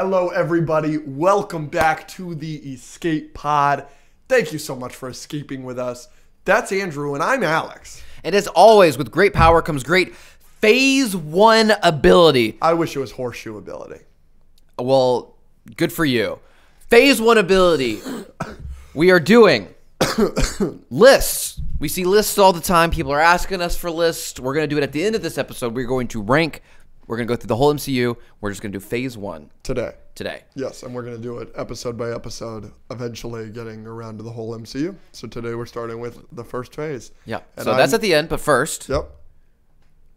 Hello, everybody. Welcome back to the Escape Pod. Thank you so much for escaping with us. That's Andrew, and I'm Alex. And as always, with great power comes great Phase 1 ability. I wish it was horseshoe ability. Well, good for you. Phase 1 ability. We are doing lists. We see lists all the time. People are asking us for lists. We're going to do it at the end of this episode. We're going to rank. We're going to go through the whole MCU. We're just going to do Phase 1 Today. Yes, and we're going to do it episode by episode, eventually getting around to the whole MCU. So today we're starting with the first phase. Yeah. And So that's at the end, but first, Yep.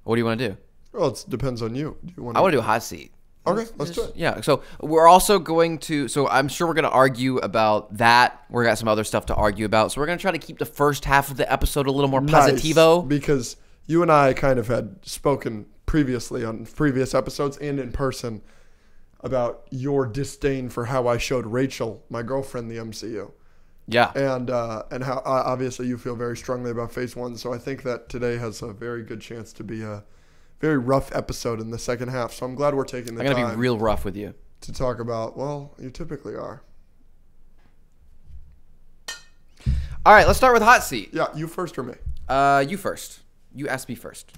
what do you want to do? Well, it depends on you. Do you want I want to do a hot seat. Okay, let's do it. Yeah, so we're also going to, so I'm sure we're going to argue about that. We're got some other stuff to argue about. So we're going to try to keep the first half of the episode a little more positivo. Nice, because you and I kind of had spoken previously on previous episodes and in person about your disdain for how I showed Rachel, my girlfriend, the MCU. Yeah. And how obviously you feel very strongly about Phase 1. So I think that today has a very good chance to be a very rough episode in the second half. So I'm glad we're taking the I'm going to time be real rough with you. to talk about, well, you typically are. All right, let's start with hot seat. Yeah, you first or me? You first. You ask me first.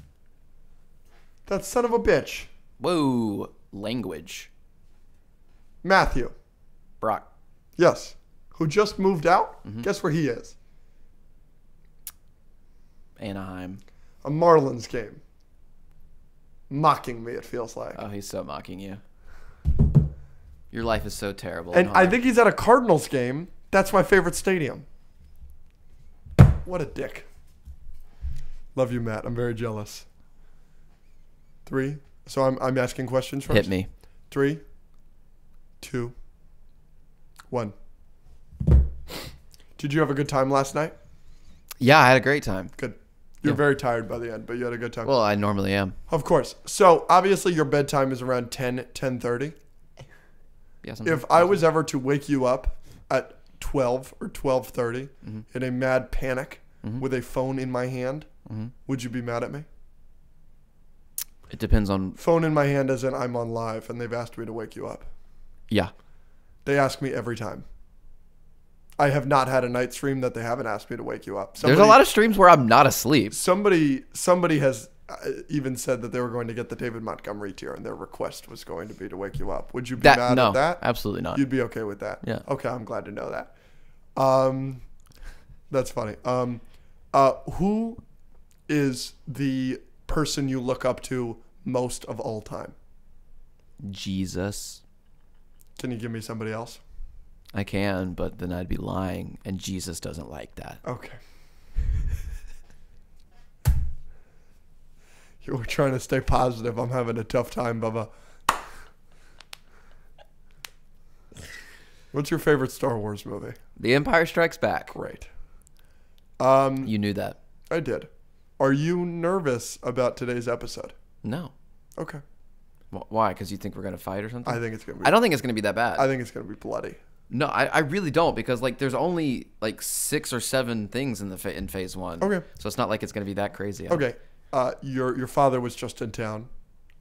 That son of a bitch. Whoa, language. Matthew. Brock. Yes. Who just moved out? Mm-hmm. Guess where he is? Anaheim. A Marlins game. Mocking me, it feels like. Oh, he's so mocking you. Your life is so terrible. And I hard. think he's at a Cardinals game. That's my favorite stadium. What a dick. Love you, Matt. I'm very jealous. 3. So I'm asking questions first. Hit me. 3, 2, 1. Did you have a good time last night? Yeah, I had a great time. Good. You're Yeah. very tired by the end, but you had a good time. Well, I normally am. Of course. So obviously your bedtime is around 10:30. Yeah, If I was ever to wake you up at 12 or 12:30 in a mad panic with a phone in my hand, would you be mad at me? It depends on. Phone in my hand as in I'm on live and they've asked me to wake you up. Yeah. They ask me every time. I have not had a night stream that they haven't asked me to wake you up. There's a lot of streams where I'm not asleep. Somebody has even said that they were going to get the David Montgomery tier and their request was going to be to wake you up. Would you be mad No, at that? absolutely not. You'd be okay with that? Yeah. Okay, I'm glad to know that. That's funny. Who is the person you look up to most of all time? Jesus. Can you give me somebody else? I can, but then I'd be lying, and Jesus doesn't like that. Okay. You were trying to stay positive. I'm having a tough time, Bubba. What's your favorite Star Wars movie? The Empire Strikes Back. Great. You knew that. I did. Are you nervous about today's episode? No. Okay. Why? Because you think we're going to fight or something? I think it's gonna be. I don't think it's going to be that bad. I think it's gonna be bloody. No, I really don't, because like there's only like 6 or 7 things in in Phase 1. Okay. So it's not like it's going to be that crazy. Okay. Your father was just in town.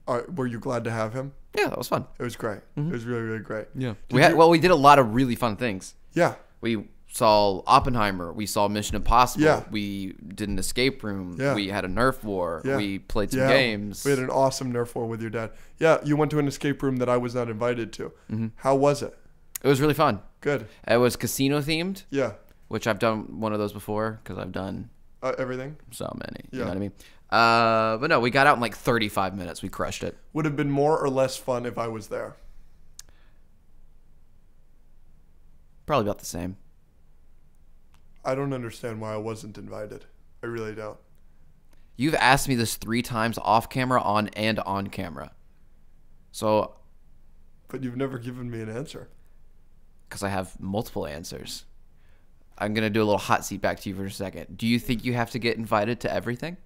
Were you glad to have him? Yeah, that was fun. It was great. It was really, really great. Yeah. Did We did a lot of really fun things. Yeah. We saw Oppenheimer. We saw Mission Impossible. Yeah. We did an escape room. Yeah. We had a Nerf war. Yeah. We played some Yeah. games. We had an awesome Nerf war with your dad. Yeah, you went to an escape room that I was not invited to. How was it? It was really fun. Good. It was casino themed, Yeah. which I've done one of those before because I've done Everything so many. You Yeah. know what I mean? But no, we got out in like 35 minutes. We crushed it. would have been more or less fun if I was there. Probably about the same. I don't understand why I wasn't invited. I really don't. You've asked me this 3 times off camera, on camera. So, But you've never given me an answer. because I have multiple answers. I'm going to do a little hot seat back to you for a second. Do you think you have to get invited to everything?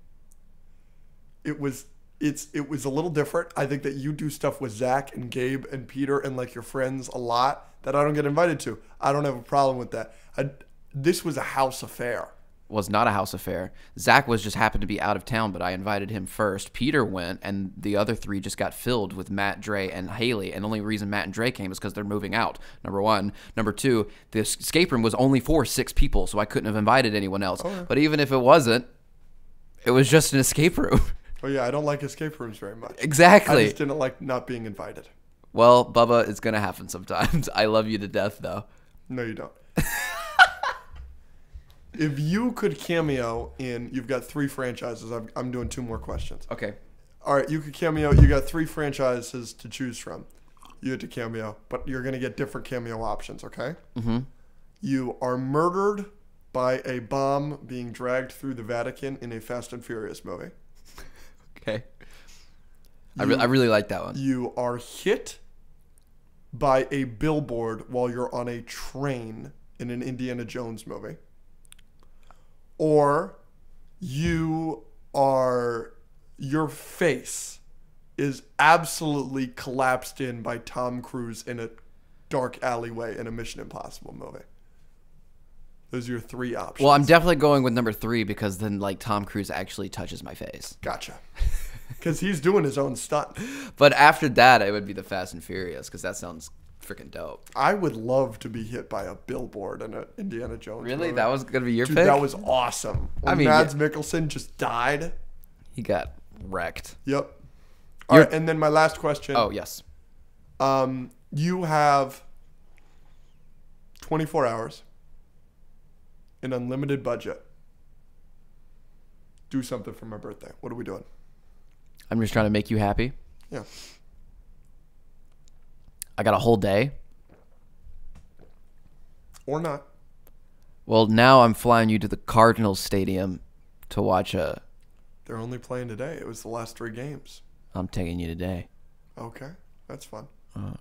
It was a little different. I think that you do stuff with Zach and Gabe and Peter and like your friends a lot that I don't get invited to. I don't have a problem with that. This was a house affair. was not a house affair. Zach was just happened to be out of town, but I invited him first. Peter went, and the other 3 just got filled with Matt, Dre, and Haley. And the only reason Matt and Dre came is because they're moving out, number 1. Number 2, the escape room was only for 6 people, so I couldn't have invited anyone else. Okay. But even if it wasn't, it was just an escape room. Oh, yeah, I don't like escape rooms very much. Exactly. I just didn't like not being invited. Well, Bubba, it's going to happen sometimes. I love you to death, though. No, you don't. If you could cameo in, you've got 3 franchises. I'm doing 2 more questions. Okay. All right, you could cameo. You got 3 franchises to choose from. You had to cameo, but you're going to get different cameo options, okay? Mm-hmm. You are murdered by a bomb being dragged through the Vatican in a Fast and Furious movie. Okay. I really like that one. You are hit by a billboard while you're on a train in an Indiana Jones movie. Or your face is absolutely collapsed in by Tom Cruise in a dark alleyway in a Mission Impossible movie. Those are your 3 options. Well, I'm definitely going with number 3 because then, like, Tom Cruise actually touches my face. Gotcha. Because he's doing his own stunt. But after that, it would be the Fast and Furious because that sounds freaking dope. I would love to be hit by a billboard in an Indiana Jones Really? movie. That was going to be your Dude, pick? that was awesome. When Mads Mikkelsen just died. He got wrecked. Yep. All right, and then my last question. Oh, yes. You have 24 hours, an unlimited budget. Do something for my birthday. What are we doing? I'm just trying to make you happy. Yeah. I got a whole day. Or not. Well, now I'm flying you to the Cardinals Stadium to watch a... They're only playing today. It was the last 3 games. I'm taking you today. Okay. That's fun.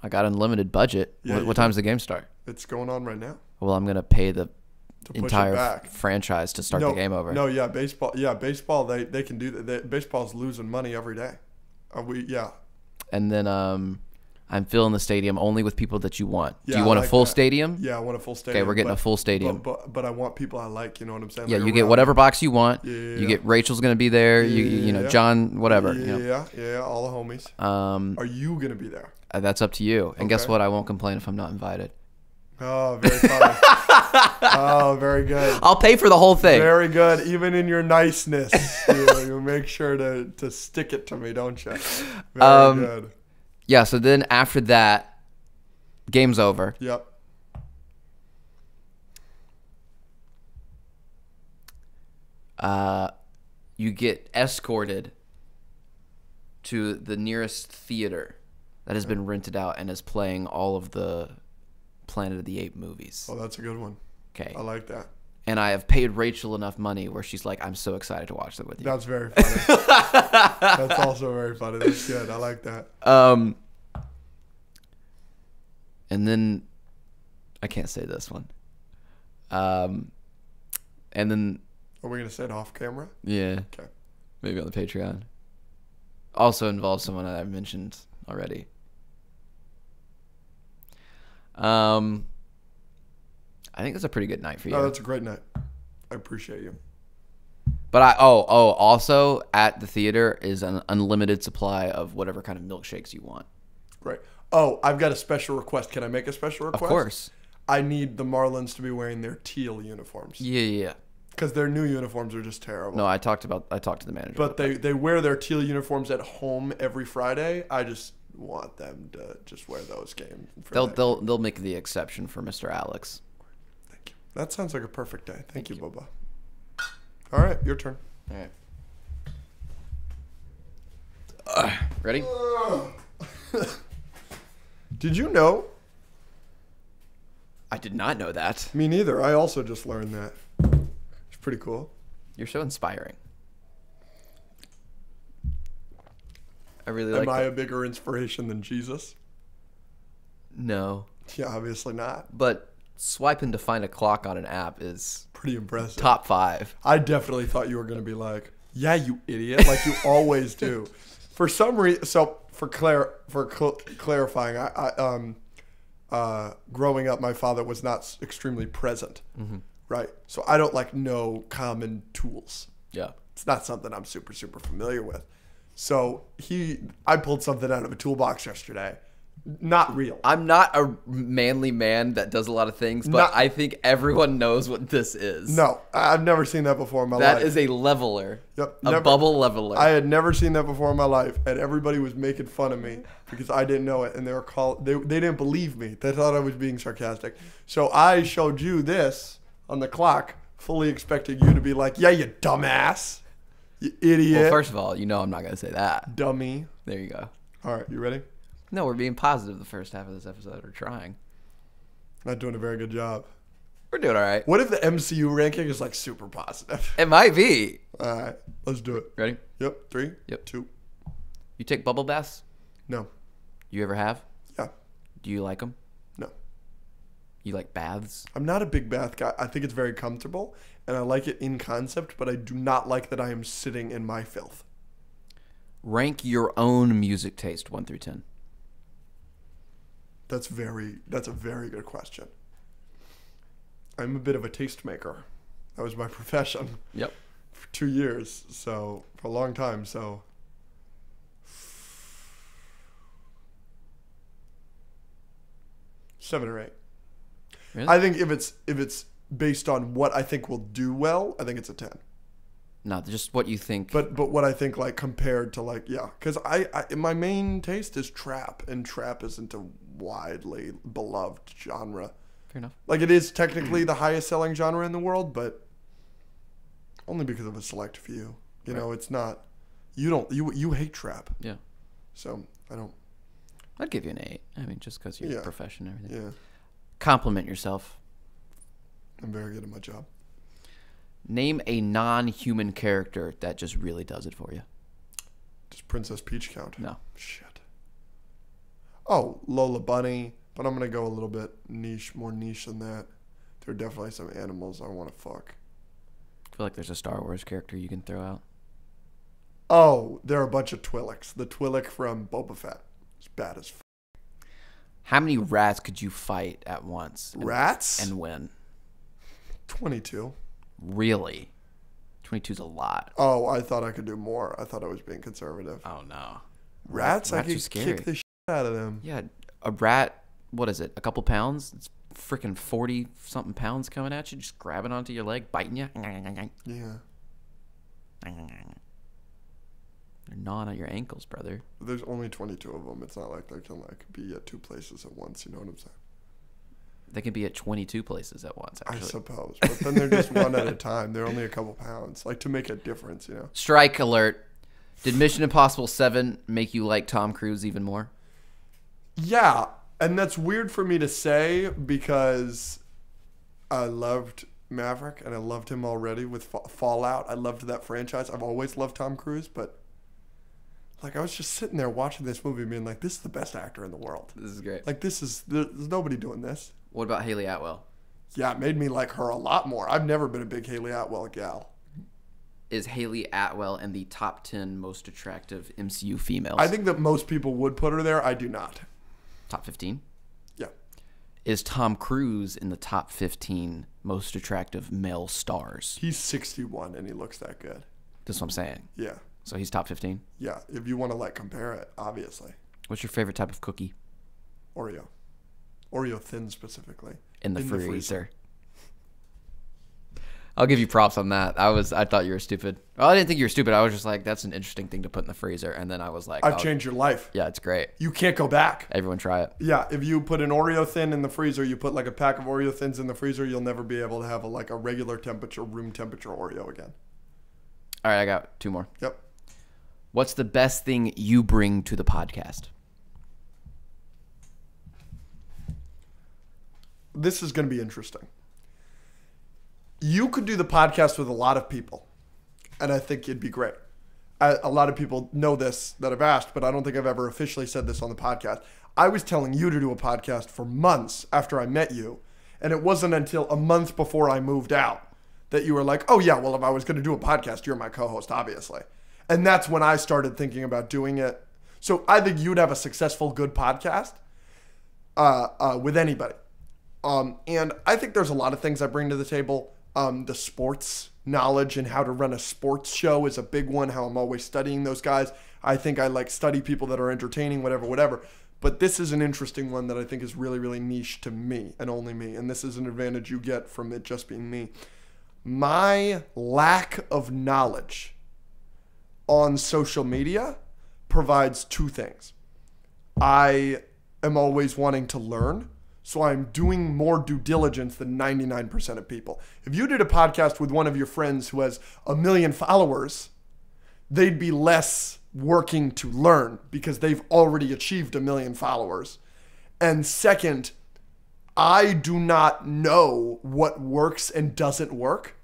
I got unlimited budget. Yeah, what time's the game start? It's going on right now. Well, I'm going to pay the To push it entire back. franchise to start the game over. No, yeah, baseball. Yeah, baseball. They can do that. Baseball's losing money every day. Yeah. And then I'm filling the stadium only with people that you want. Yeah, Do you I want like a full that. stadium? Yeah, I want a full stadium. Okay, we're getting a full stadium. But I want people I like. You know what I'm saying? Yeah, Like you get around. whatever box you want. Yeah. You get Rachel's gonna be there. You know Yeah. John, whatever. Yeah, you know. yeah, all the homies. Are you gonna be there? That's up to you. And guess Okay. what? I won't complain if I'm not invited. Oh, very funny. Oh, very good. I'll pay for the whole thing. Very good. Even in your niceness, you make sure to stick it to me, don't you? Very good. Yeah. So then after that, game's over. Yep. You get escorted to the nearest theater that has been rented out and is playing all of the Planet of the Apes movies. Oh, that's a good one. Okay. I like that. And I have paid Rachel enough money where she's like, I'm so excited to watch them with you. That's very funny. That's also very funny. That's good. I like that. And then I can't say this one. And then Are we gonna say it off camera? yeah, Okay. maybe on the Patreon. Also involves someone that I've mentioned already. I think it's a pretty good night for you. Oh, that's a great night. I appreciate you. But also at the theater is an unlimited supply of whatever kind of milkshakes you want. Great. Oh, I've got a special request. Can I make a special request? Of course. I need the Marlins to be wearing their teal uniforms. Yeah. Because their new uniforms are just terrible. No, I talked to the manager. But they wear their teal uniforms at home every Friday. I just want them to just wear those games. They'll make the exception for Mr. Alex. Thank you. That sounds like a perfect day. Thank you, Bubba. All right, your turn. All right. Ready? Did you know? I did not know that. Me neither. I also just learned that. It's pretty cool. You're so inspiring. I really like Am I that. a bigger inspiration than Jesus? No. Yeah, obviously not. But swiping to find a clock on an app is Pretty impressive. top 5. I definitely thought you were going to be like, yeah, you idiot, like you always do. For some reason, so for clarifying, growing up, my father was not extremely present right? So I don't like know common tools. Yeah. It's not something I'm super familiar with. So I pulled something out of a toolbox yesterday. Not real. I'm not a manly man that does a lot of things, but I think everyone knows what this is. No, I've never seen that before in my life. That is a leveler. Yep, A bubble leveler. I had never seen that before in my life, and everybody was making fun of me because I didn't know it, and they didn't believe me. They thought I was being sarcastic. So I showed you this on the clock, fully expecting you to be like, "Yeah, you dumbass, you idiot." Well, first of all, I'm not going to say that. Dummy. There you go. All right, you ready? No, we're being positive the first half of this episode. We're trying. Not doing a very good job. We're doing all right. What if the MCU ranking is like super positive? It might be. All right, let's do it. Ready? Yep, 3, Yep. 2. You take bubble baths? No. You ever have? Yeah. Do you like them? No. You like baths? I'm not a big bath guy. I think it's very comfortable, and I like it in concept, but I do not like that I am sitting in my filth. Rank your own music taste 1 through 10. That's a very good question. I'm a bit of a tastemaker. That was my profession Yep. for 2 years, so for a long time. So 7 or 8. Really? I think if it's based on what I think will do well, I think it's a 10. No, just what you think. But what I think like compared to like because I my main taste is trap, and trap isn't a widely beloved genre. Fair enough. Like it is technically the highest selling genre in the world, but only because of a select few. You know, it's not. You hate trap, Yeah. so I don't. I'd give you an 8. I mean, just because you're Yeah. a profession and everything. Yeah, Compliment yourself. I'm very good at my job. Name a non-human character that just really does it for you. Does Princess Peach count? No. Shit. Oh, Lola Bunny, but I'm gonna go a little bit more niche than that. There are definitely some animals I want to fuck. I feel like there's a Star Wars character you can throw out. Oh, there are a bunch of Twi'leks. The Twi'lek from Boba Fett is bad as fuck. How many rats could you fight at once? Rats? And win? 22. Really? 22's a lot. Oh, I thought I could do more. I thought I was being conservative. Oh, no. Rats? I Rats are could scary. kick the shit out of them. Yeah, a rat, what is it, a couple pounds? It's freaking 40-something pounds coming at you, just grabbing onto your leg, biting you. Yeah. They're gnawing at your ankles, brother. There's only 22 of them. It's not like they can like be at 2 places at once. You know what I'm saying? They can be at 22 places at once, I actually. suppose. But then they're just one at a time. They're only a couple pounds. Like to make a difference, you know? Strike alert. Did Mission Impossible 7 make you like Tom Cruise even more? Yeah. And that's weird for me to say because I loved Maverick and I loved him already with Fallout. I loved that franchise. I've always loved Tom Cruise, but like I was just sitting there watching this movie being like, this is the best actor in the world. This is great. Like there's nobody doing this. What about Haley Atwell? Yeah, it made me like her a lot more. I've never been a big Haley Atwell gal. Is Haley Atwell in the top 10 most attractive MCU females? I think that most people would put her there. I do not. Top 15? Yeah. Is Tom Cruise in the top 15 most attractive male stars? He's 61 and he looks that good. That's what I'm saying. Yeah. So he's top 15? Yeah. If you want to like compare it, obviously. What's your favorite type of cookie? Oreo. Oreo thin specifically. In the freezer. I'll give you props on that. I thought you were stupid. Well, I didn't think you were stupid. I was just like, that's an interesting thing to put in the freezer. And then I was like, I've changed your life. Yeah, it's great. You can't go back. Everyone try it. Yeah, if you put an Oreo thin in the freezer, you put like a pack of Oreo thins in the freezer, you'll never be able to have a regular temperature, room temperature Oreo again. All right, I got 2 more. Yep. What's the best thing you bring to the podcast? This is going to be interesting. You could do the podcast with a lot of people, and I think it'd be great. A lot of people know this that I've asked, but I don't think I've ever officially said this on the podcast. I was telling you to do a podcast for months after I met you, and it wasn't until a month before I moved out that you were like, oh yeah, well, if I was going to do a podcast, you're my co-host, obviously. And that's when I started thinking about doing it. So I think you'd have a successful, good podcast with anybody. And I think there's a lot of things I bring to the table. The sports knowledge and how to run a sports show is a big one, how I'm always studying those guys. I think I like study people that are entertaining, whatever. But this is an interesting one that I think is really, really niche to me and only me. And this is an advantage you get from it just being me. My lack of knowledge on social media provides two things. I am always wanting to learn, so I'm doing more due diligence than 99% of people. If you did a podcast with one of your friends who has 1 million followers, they'd be less working to learn because they've already achieved 1 million followers. And second, I do not know what works and doesn't work.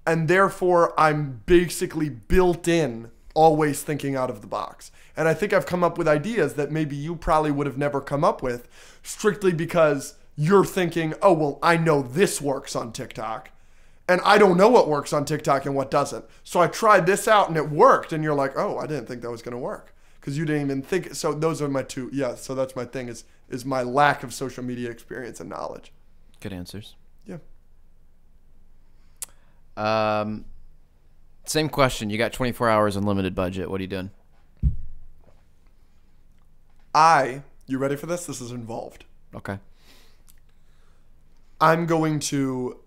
And therefore, I'm basically built in, always thinking out of the box. And I think I've come up with ideas that maybe you probably would have never come up with, strictly because you're thinking, oh, well, I know this works on TikTok. And I don't know what works on TikTok and what doesn't. So I tried this out and it worked. And you're like, oh, I didn't think that was going to work. Because you didn't even think. So those are my two. Yeah, so that's my thing is my lack of social media experience and knowledge. Good answers. Yeah. Same question. You got 24 hours unlimited budget. What are you doing? You ready for this? This is involved. Okay. I'm going to,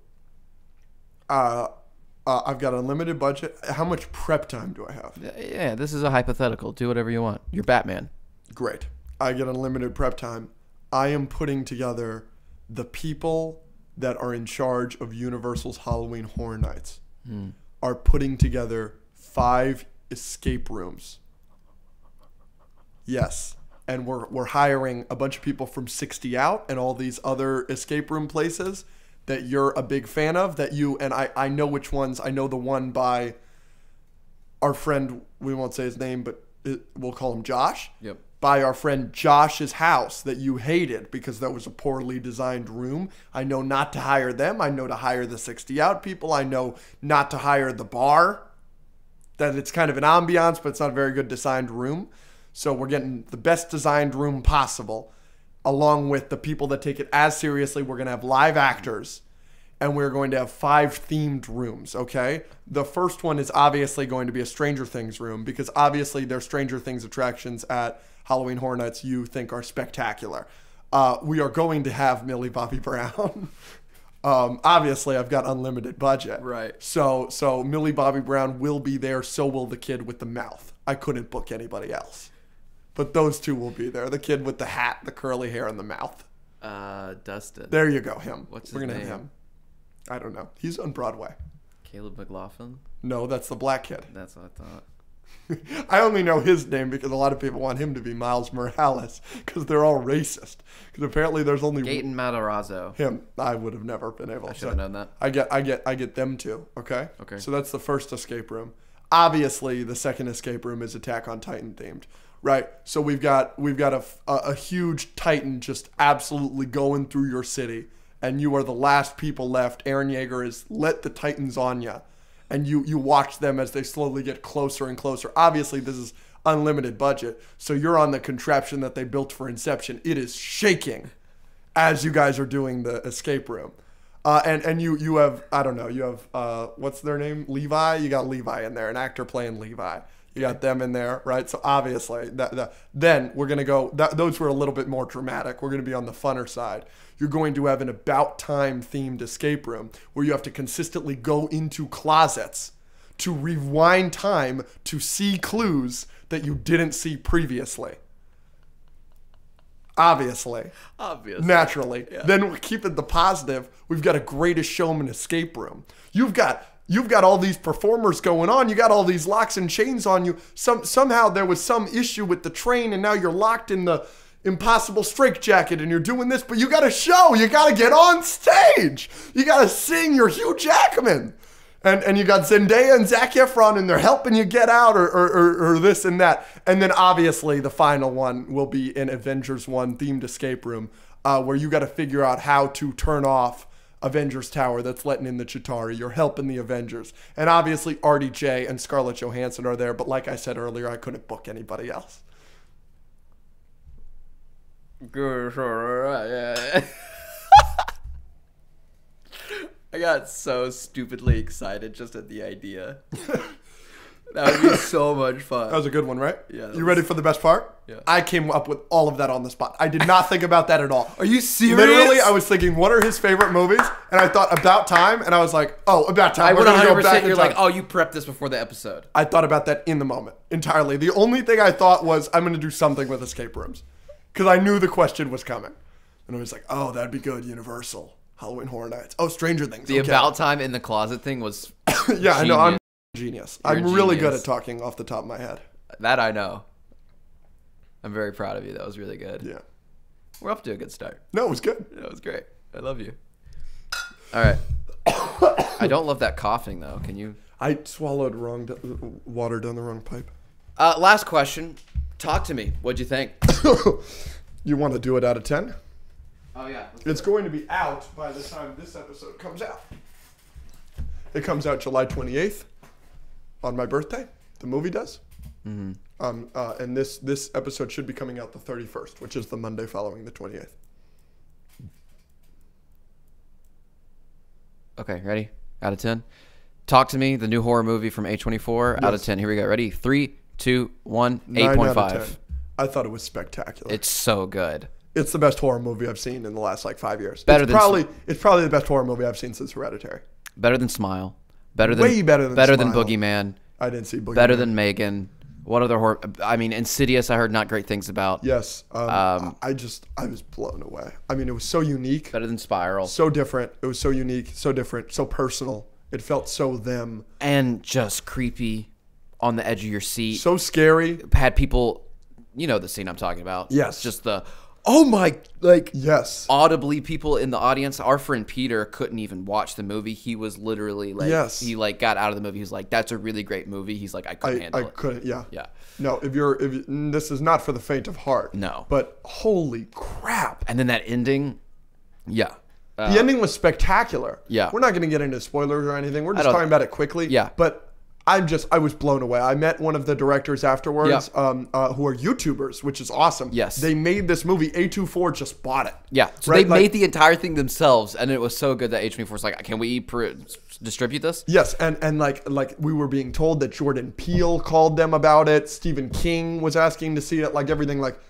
I've got unlimited budget. How much prep time do I have? Yeah, this is a hypothetical. Do whatever you want. You're Batman. Great. I get unlimited prep time. I am putting together the people that are in charge of Universal's Halloween Horror Nights are putting together 5 escape rooms. Yes. And we're hiring a bunch of people from 60 Out and all these other escape room places that you're a big fan of, that you, and I know which ones. I know the one by our friend, we won't say his name, but we'll call him Josh. Yep. By our friend Josh's house that you hated because that was a poorly designed room. I know not to hire them. I know to hire the 60 Out people. I know not to hire the bar. That it's kind of an ambiance, but it's not a very good designed room. So we're getting the best designed room possible, along with the people that take it as seriously. We're going to have live actors, and we're going to have 5 themed rooms, okay? The first one is obviously going to be a Stranger Things room, because obviously there's Stranger Things attractions at Halloween Horror Nights you think are spectacular. We are going to have Millie Bobby Brown. Obviously, I've got unlimited budget. Right. So Millie Bobby Brown will be there, so will the kid with the mouth. I couldn't book anybody else. But those two will be there. The kid with the hat, the curly hair, and the mouth. Dustin. There you go, him. What's his We're gonna name? have him. I don't know. He's on Broadway. Caleb McLaughlin? No, that's the black kid. That's what I thought. I only know his name because a lot of people want him to be Miles Morales because they're all racist. Because apparently there's only Gaten Matarazzo. him. I would have never been able. I should have known that. I get them too. Okay. Okay. So that's the first escape room. Obviously, the second escape room is Attack on Titan themed, right? So we've got a huge Titan just absolutely going through your city, and you are the last people left. Eren Yeager has let the Titans on you, and you watch them as they slowly get closer and closer. Obviously, this is unlimited budget, so you're on the contraption that they built for Inception. It is shaking as you guys are doing the escape room. And you have, I don't know, you have, what's their name? Levi? You got Levi in there, an actor playing Levi. You got them in there, right? So obviously, then we're going to go, those were a little bit more dramatic. We're going to be on the funner side. You're going to have an About Time themed escape room where you have to consistently go into closets to rewind time to see clues that you didn't see previously. Obviously. Naturally. Yeah. Then we keep it the positive. We've got a Greatest Showman escape room. You've got all these performers going on. You got all these locks and chains on you. Somehow there was some issue with the train, and now you're locked in the impossible straitjacket, and you're doing this, but you got a show. You got to get on stage. You got to sing. You're Hugh Jackman. And you got Zendaya and Zac Efron, and they're helping you get out or this and that. And then obviously the final one will be an Avengers 1 themed escape room where you got to figure out how to turn off Avengers Tower that's letting in the Chitauri. You're helping the Avengers. And obviously RDJ and Scarlett Johansson are there. But like I said earlier, I couldn't book anybody else. Good. got so stupidly excited just at the idea. That would be so much fun. That was a good one, right? Yeah, that You ready for the best part? Yeah. I came up with all of that on the spot. I did not think about that at all. Are you serious? Literally, I was thinking, what are his favorite movies? And I thought About Time, and I was like, oh, About Time. I We're would gonna go 100%. back in You're time. like, oh, you prepped this before the episode. I thought about that in the moment entirely. The only thing I thought was I'm going to do something with escape rooms because I knew the question was coming. And I was like, oh, that'd be good. Universal, Halloween Horror Nights. Oh, Stranger Things. The okay. About Time in the closet thing was Yeah, I know. I'm genius. You're I'm a really good genius. at talking off the top of my head. that I know. I'm very proud of you. That was really good. Yeah. We're off to a good start. No, it was good. That was great. I love you. All right. I don't love that coughing though. Can you? I swallowed water down the wrong pipe. Last question. Talk to me. What'd you think? You want to do it out of 10? Oh yeah. It's going to be out by the time this episode comes out. It comes out July 28th on my birthday. The movie does. Mm-hmm. And this episode should be coming out the 31st, which is the Monday following the 28th. Okay, ready? Out of 10. Talk to me. The new horror movie from A24. Out of 10. Here we go. Ready? 3, 2, 1. 9 out of 8.5. 10. I thought it was spectacular. It's so good. It's the best horror movie I've seen in the last 5 years. Better it's than probably the best horror movie I've seen since Hereditary. Better than Smile. Better than Way better than better than Smile. Boogeyman. I didn't see Boogeyman. Better than Megan. What other horror? I mean, Insidious. I heard not great things about. Yes. I was blown away. I mean, it was so unique, Better than Spiral. so different. It was so unique, so different, so personal. It felt so them, And just creepy, on the edge of your seat. so scary. Had people, you know the scene I'm talking about. Yes. Just the, oh my, like Yes. audibly people in the audience. Our friend Peter couldn't even watch the movie. He was literally like, Yes. he like got out of the movie. He's like, that's a really great movie. He's like, I couldn't handle I it. couldn't. Yeah. Yeah. No, this is not for the faint of heart. No. But holy crap. And then that ending, yeah. The ending was spectacular. Yeah. We're not going to get into spoilers or anything. We're just don't- talking about it quickly. Yeah. But I was blown away. I met one of the directors afterwards, Yeah. who are YouTubers, which is awesome. Yes. They made this movie. A24 just bought it. Yeah. So Right? they Like- made the entire thing themselves, and it was so good that H24 was like, can we distribute this? Yes, and like we were being told that Jordan Peele called them about it. Stephen King was asking to see it. Like everything. Like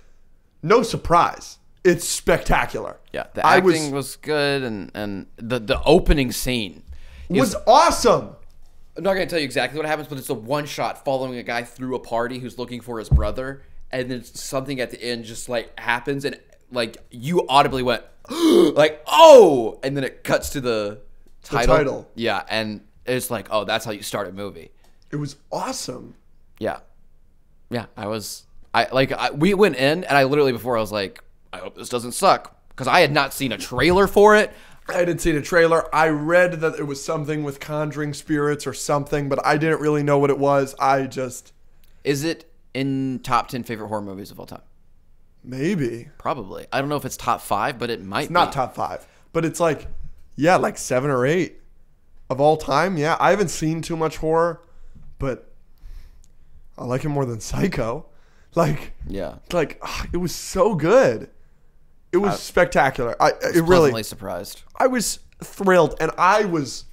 no surprise. It's spectacular. Yeah. The acting was good, and the opening scene was awesome. I'm not going to tell you exactly what happens, but it's a one shot following a guy through a party who's looking for his brother, and then something at the end just like happens, and like you audibly went like, oh, and then it cuts to the title. Yeah, and it's like, oh, that's how you start a movie. It was awesome. Yeah. Yeah, we went in, and I literally before I was like, I hope this doesn't suck, because I had not seen a trailer for it. I hadn't seen a trailer. I read that it was something with conjuring spirits or something, but I didn't really know what it was. Is it in top 10 favorite horror movies of all time? Maybe. Probably. I don't know if it's top 5, but it might be. Not top 5, but it's like 7 or 8 of all time. Yeah, I haven't seen too much horror, but I like it more than Psycho. Yeah. It was so good. It was spectacular. Pleasantly surprised. I was thrilled, and I was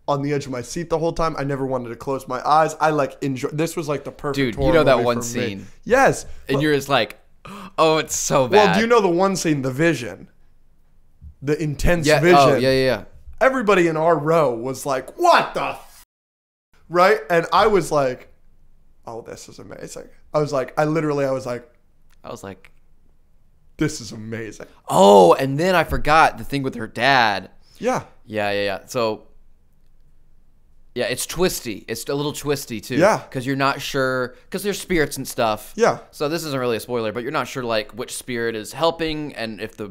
on the edge of my seat the whole time. I never wanted to close my eyes. I enjoyed. This was like the perfect. Dude, you horror know that movie one for me. scene. Yes, And you're just like, oh, it's so bad. well, do you know the one scene, the vision, the intense Yeah. vision? Oh, yeah. Everybody in our row was like, "What the?" Right, and I was like, "Oh, this is amazing." I was like, I was like, "This is amazing." oh, and then I forgot the thing with her dad. Yeah, Yeah. So, yeah, it's twisty. It's a little twisty, too. Yeah. Because you're not sure, because there's spirits and stuff. Yeah. So this isn't really a spoiler, but you're not sure, like, which spirit is helping, and if there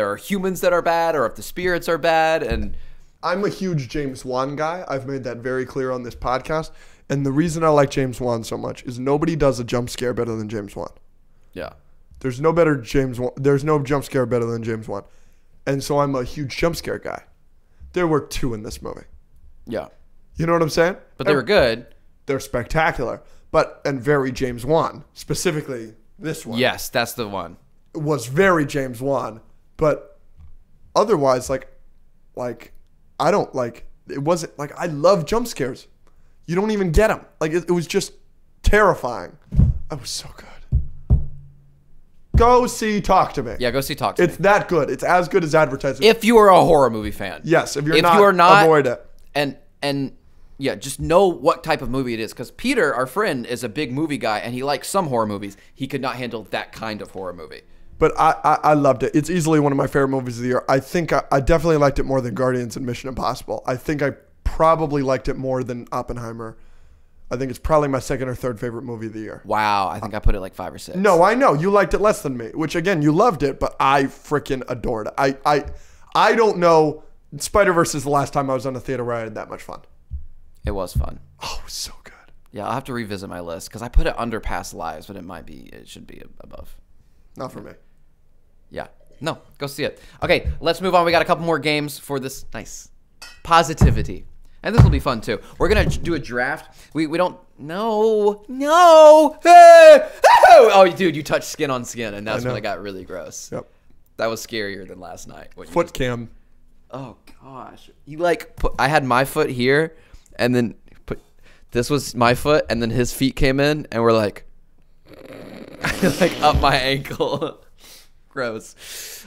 are humans that are bad, or if the spirits are bad, and... I'm a huge James Wan guy. I've made that very clear on this podcast. And the reason I like James Wan so much is nobody does a jump scare better than James Wan. Yeah. There's no jump scare better than James Wan. And so I'm a huge jump scare guy. There were 2 in this movie. Yeah. You know what I'm saying? But they were good. They're spectacular. And very James Wan. Specifically, this one. Yes, that's the one. Was very James Wan. But otherwise, like, I don't like. It wasn't like I love jump scares. You don't even get them. Like it was just terrifying. It was so good. Go see Talk to Me. Yeah, go see Talk to It's Me. that good. It's as good as advertising. If you are a horror movie fan. Yes. If you you are not, avoid it. And yeah, just know what type of movie it is. Because Peter, our friend, is a big movie guy, and he likes some horror movies. He could not handle that kind of horror movie. But I loved it. It's easily one of my favorite movies of the year. I think I definitely liked it more than Guardians and Mission Impossible. I think I probably liked it more than Oppenheimer. I think it's probably my second or third favorite movie of the year. Wow, I think I put it like 5 or 6. No, I know. You liked it less than me, which again, you loved it, but I freaking adored it. I don't know. Spider-Verse is the last time I was on a theater where I had that much fun. It was fun. Oh, it was so good. Yeah, I'll have to revisit my list because I put it under Past Lives, but it should be above. Not for me. Yeah. No, go see it. Okay, let's move on. We got a couple more games for this nice positivity. And this will be fun too. We're going to do a draft. We don't No. Hey! Oh, dude, you touched skin on skin and that's when it got really gross. Yep. That was scarier than last night. Foot cam. Oh gosh. You I had my foot here and then this was my foot and then his feet came in and we're like up my ankle. Gross.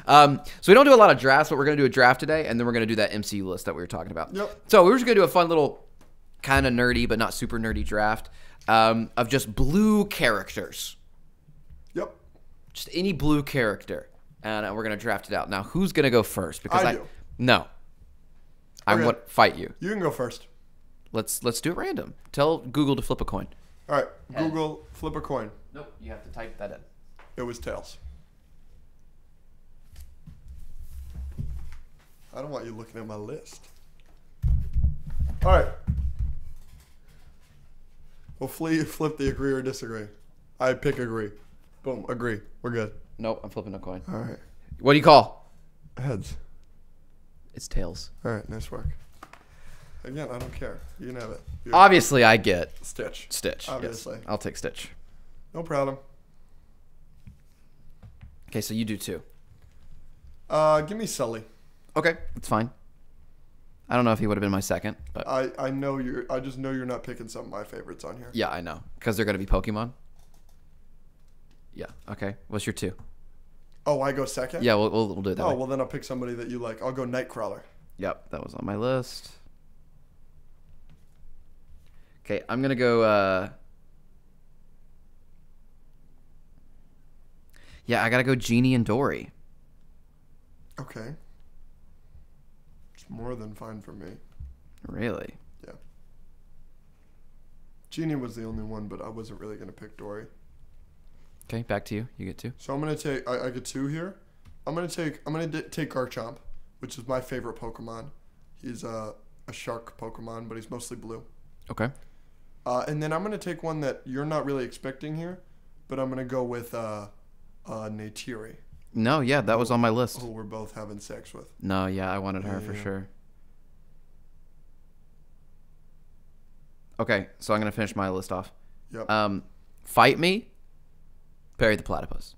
So we don't do a lot of drafts, but we're going to do a draft today, and then we're going to do that MCU list that we were talking about. Yep. So we were just going to do a fun little kind of nerdy, but not super nerdy draft of just blue characters. Yep. Just any blue character. And we're going to draft it out. Now, who's going to go first? Because I do. No. I'm going to fight you. You can go first. Let's do it random. Tell Google to flip a coin. All right. Google, flip a coin. Nope. You have to type that in. It was tails. I don't want you looking at my list. All right. Well, flip the agree or disagree. I pick agree. Boom, agree. We're good. Nope, I'm flipping a coin. All right. What do you call? Heads. It's tails. All right, nice work. Again, I don't care. You can have it. Obviously, I get Stitch. Stitch. Obviously. Yes. I'll take Stitch. No problem. Okay, so you do too. Give me Sully. Okay, that's fine. I don't know if he would have been my second, but I know I just know you're not picking some of my favorites on here. yeah, I know because they're gonna be Pokemon. Yeah. Okay. What's your 2? Oh, I go second? Yeah, we'll do it that Oh, way. well then I'll pick somebody that you like. I'll go Nightcrawler. Yep, that was on my list. Okay, I'm gonna go. Yeah, I gotta go Genie and Dory. Okay. It's more than fine for me. Really? Yeah. Genie was the only one, but I wasn't really going to pick Dory. Okay, back to you. You get 2. So I'm going to take, I get 2 here. I'm going to take Garchomp, which is my favorite Pokemon. He's a shark Pokemon, but he's mostly blue. Okay. And then I'm going to take one that you're not really expecting here, but I'm going to go with Neytiri. No, yeah, that was on my list. Who we're both having sex with. No, yeah, I wanted her for sure. Okay, so I'm gonna finish my list off. Yep. Fight Me, Perry the Platypus.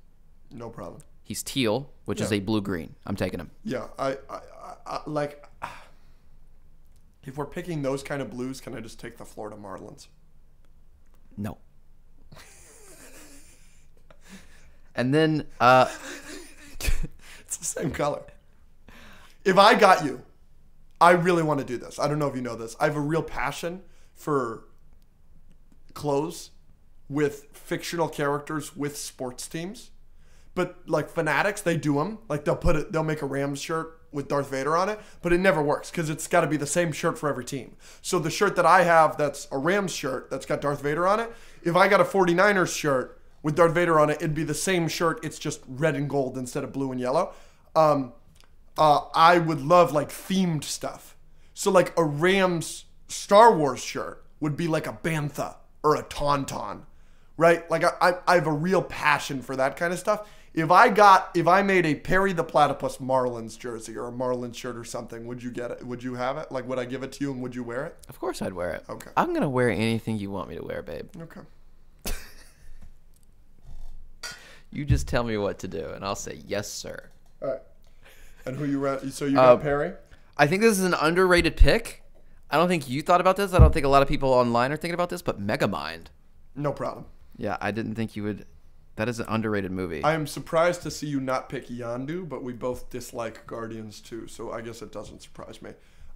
No problem. He's teal, which is a blue-green. I'm taking him. Yeah, I like. If we're picking those kind of blues, can I just take the Florida Marlins? No. And then it's the same color. If I got you, I really want to do this. I don't know if you know this. I have a real passion for clothes with fictional characters with sports teams. But like Fanatics, they do them. Like they'll make a Rams shirt with Darth Vader on it, but it never works because it's got to be the same shirt for every team. So the shirt that I have that's a Rams shirt that's got Darth Vader on it, if I got a 49ers shirt with Darth Vader on it, it'd be the same shirt. It's just red and gold instead of blue and yellow. I would love like themed stuff. So like a Rams Star Wars shirt would be like a Bantha or a Tauntaun, right? Like I have a real passion for that kind of stuff. If I made a Perry the Platypus Marlins jersey or a Marlins shirt or something, would you get it? Would you have it? Like, would I give it to you and would you wear it? of course I'd wear it. Okay. I'm gonna wear anything you want me to wear, babe. Okay. You just tell me what to do, and I'll say yes, sir. All right. And who you so you got Perry? I think this is an underrated pick. I don't think you thought about this. I don't think a lot of people online are thinking about this, but Megamind. No problem. Yeah, I didn't think you would. That is an underrated movie. I am surprised to see you not pick Yondu, but we both dislike Guardians too, so I guess it doesn't surprise me.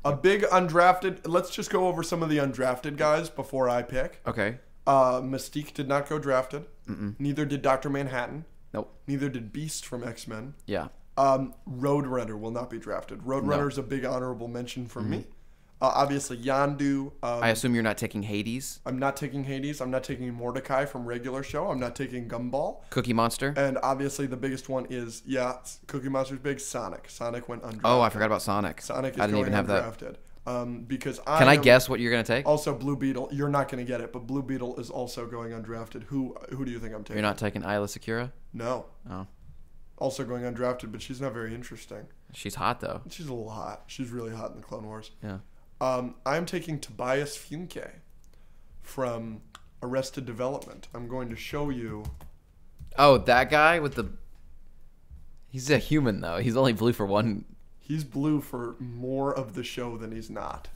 A big undrafted. Let's just go over some of the undrafted guys before I pick. Okay. Mystique did not go drafted. Mm-mm. Neither did Dr. Manhattan. Nope. Neither did Beast from X-Men. Yeah. Roadrunner will not be drafted. Roadrunner is a big honorable mention for me. Obviously, Yondu. I assume you're not taking Hades. I'm not taking Hades. I'm not taking Mordecai from regular show. I'm not taking Gumball. Cookie Monster. And obviously, the biggest one is, Cookie Monster's big, Sonic. Sonic went undrafted. Oh, I forgot about Sonic. Sonic is I didn't going even have undrafted. Because Can I guess what you're going to take? Also, Blue Beetle. You're not going to get it, but Blue Beetle is also going undrafted. Who do you think I'm taking? You're not taking Isla Secura? No. Oh. Also going undrafted, but she's not very interesting. She's hot, though. She's a little hot. She's really hot in the Clone Wars. Yeah. I'm taking Tobias Funke from Arrested Development. I'm going to show you. Oh, that guy with the... He's a human, though. He's only blue for one... He's blue for more of the show than he's not.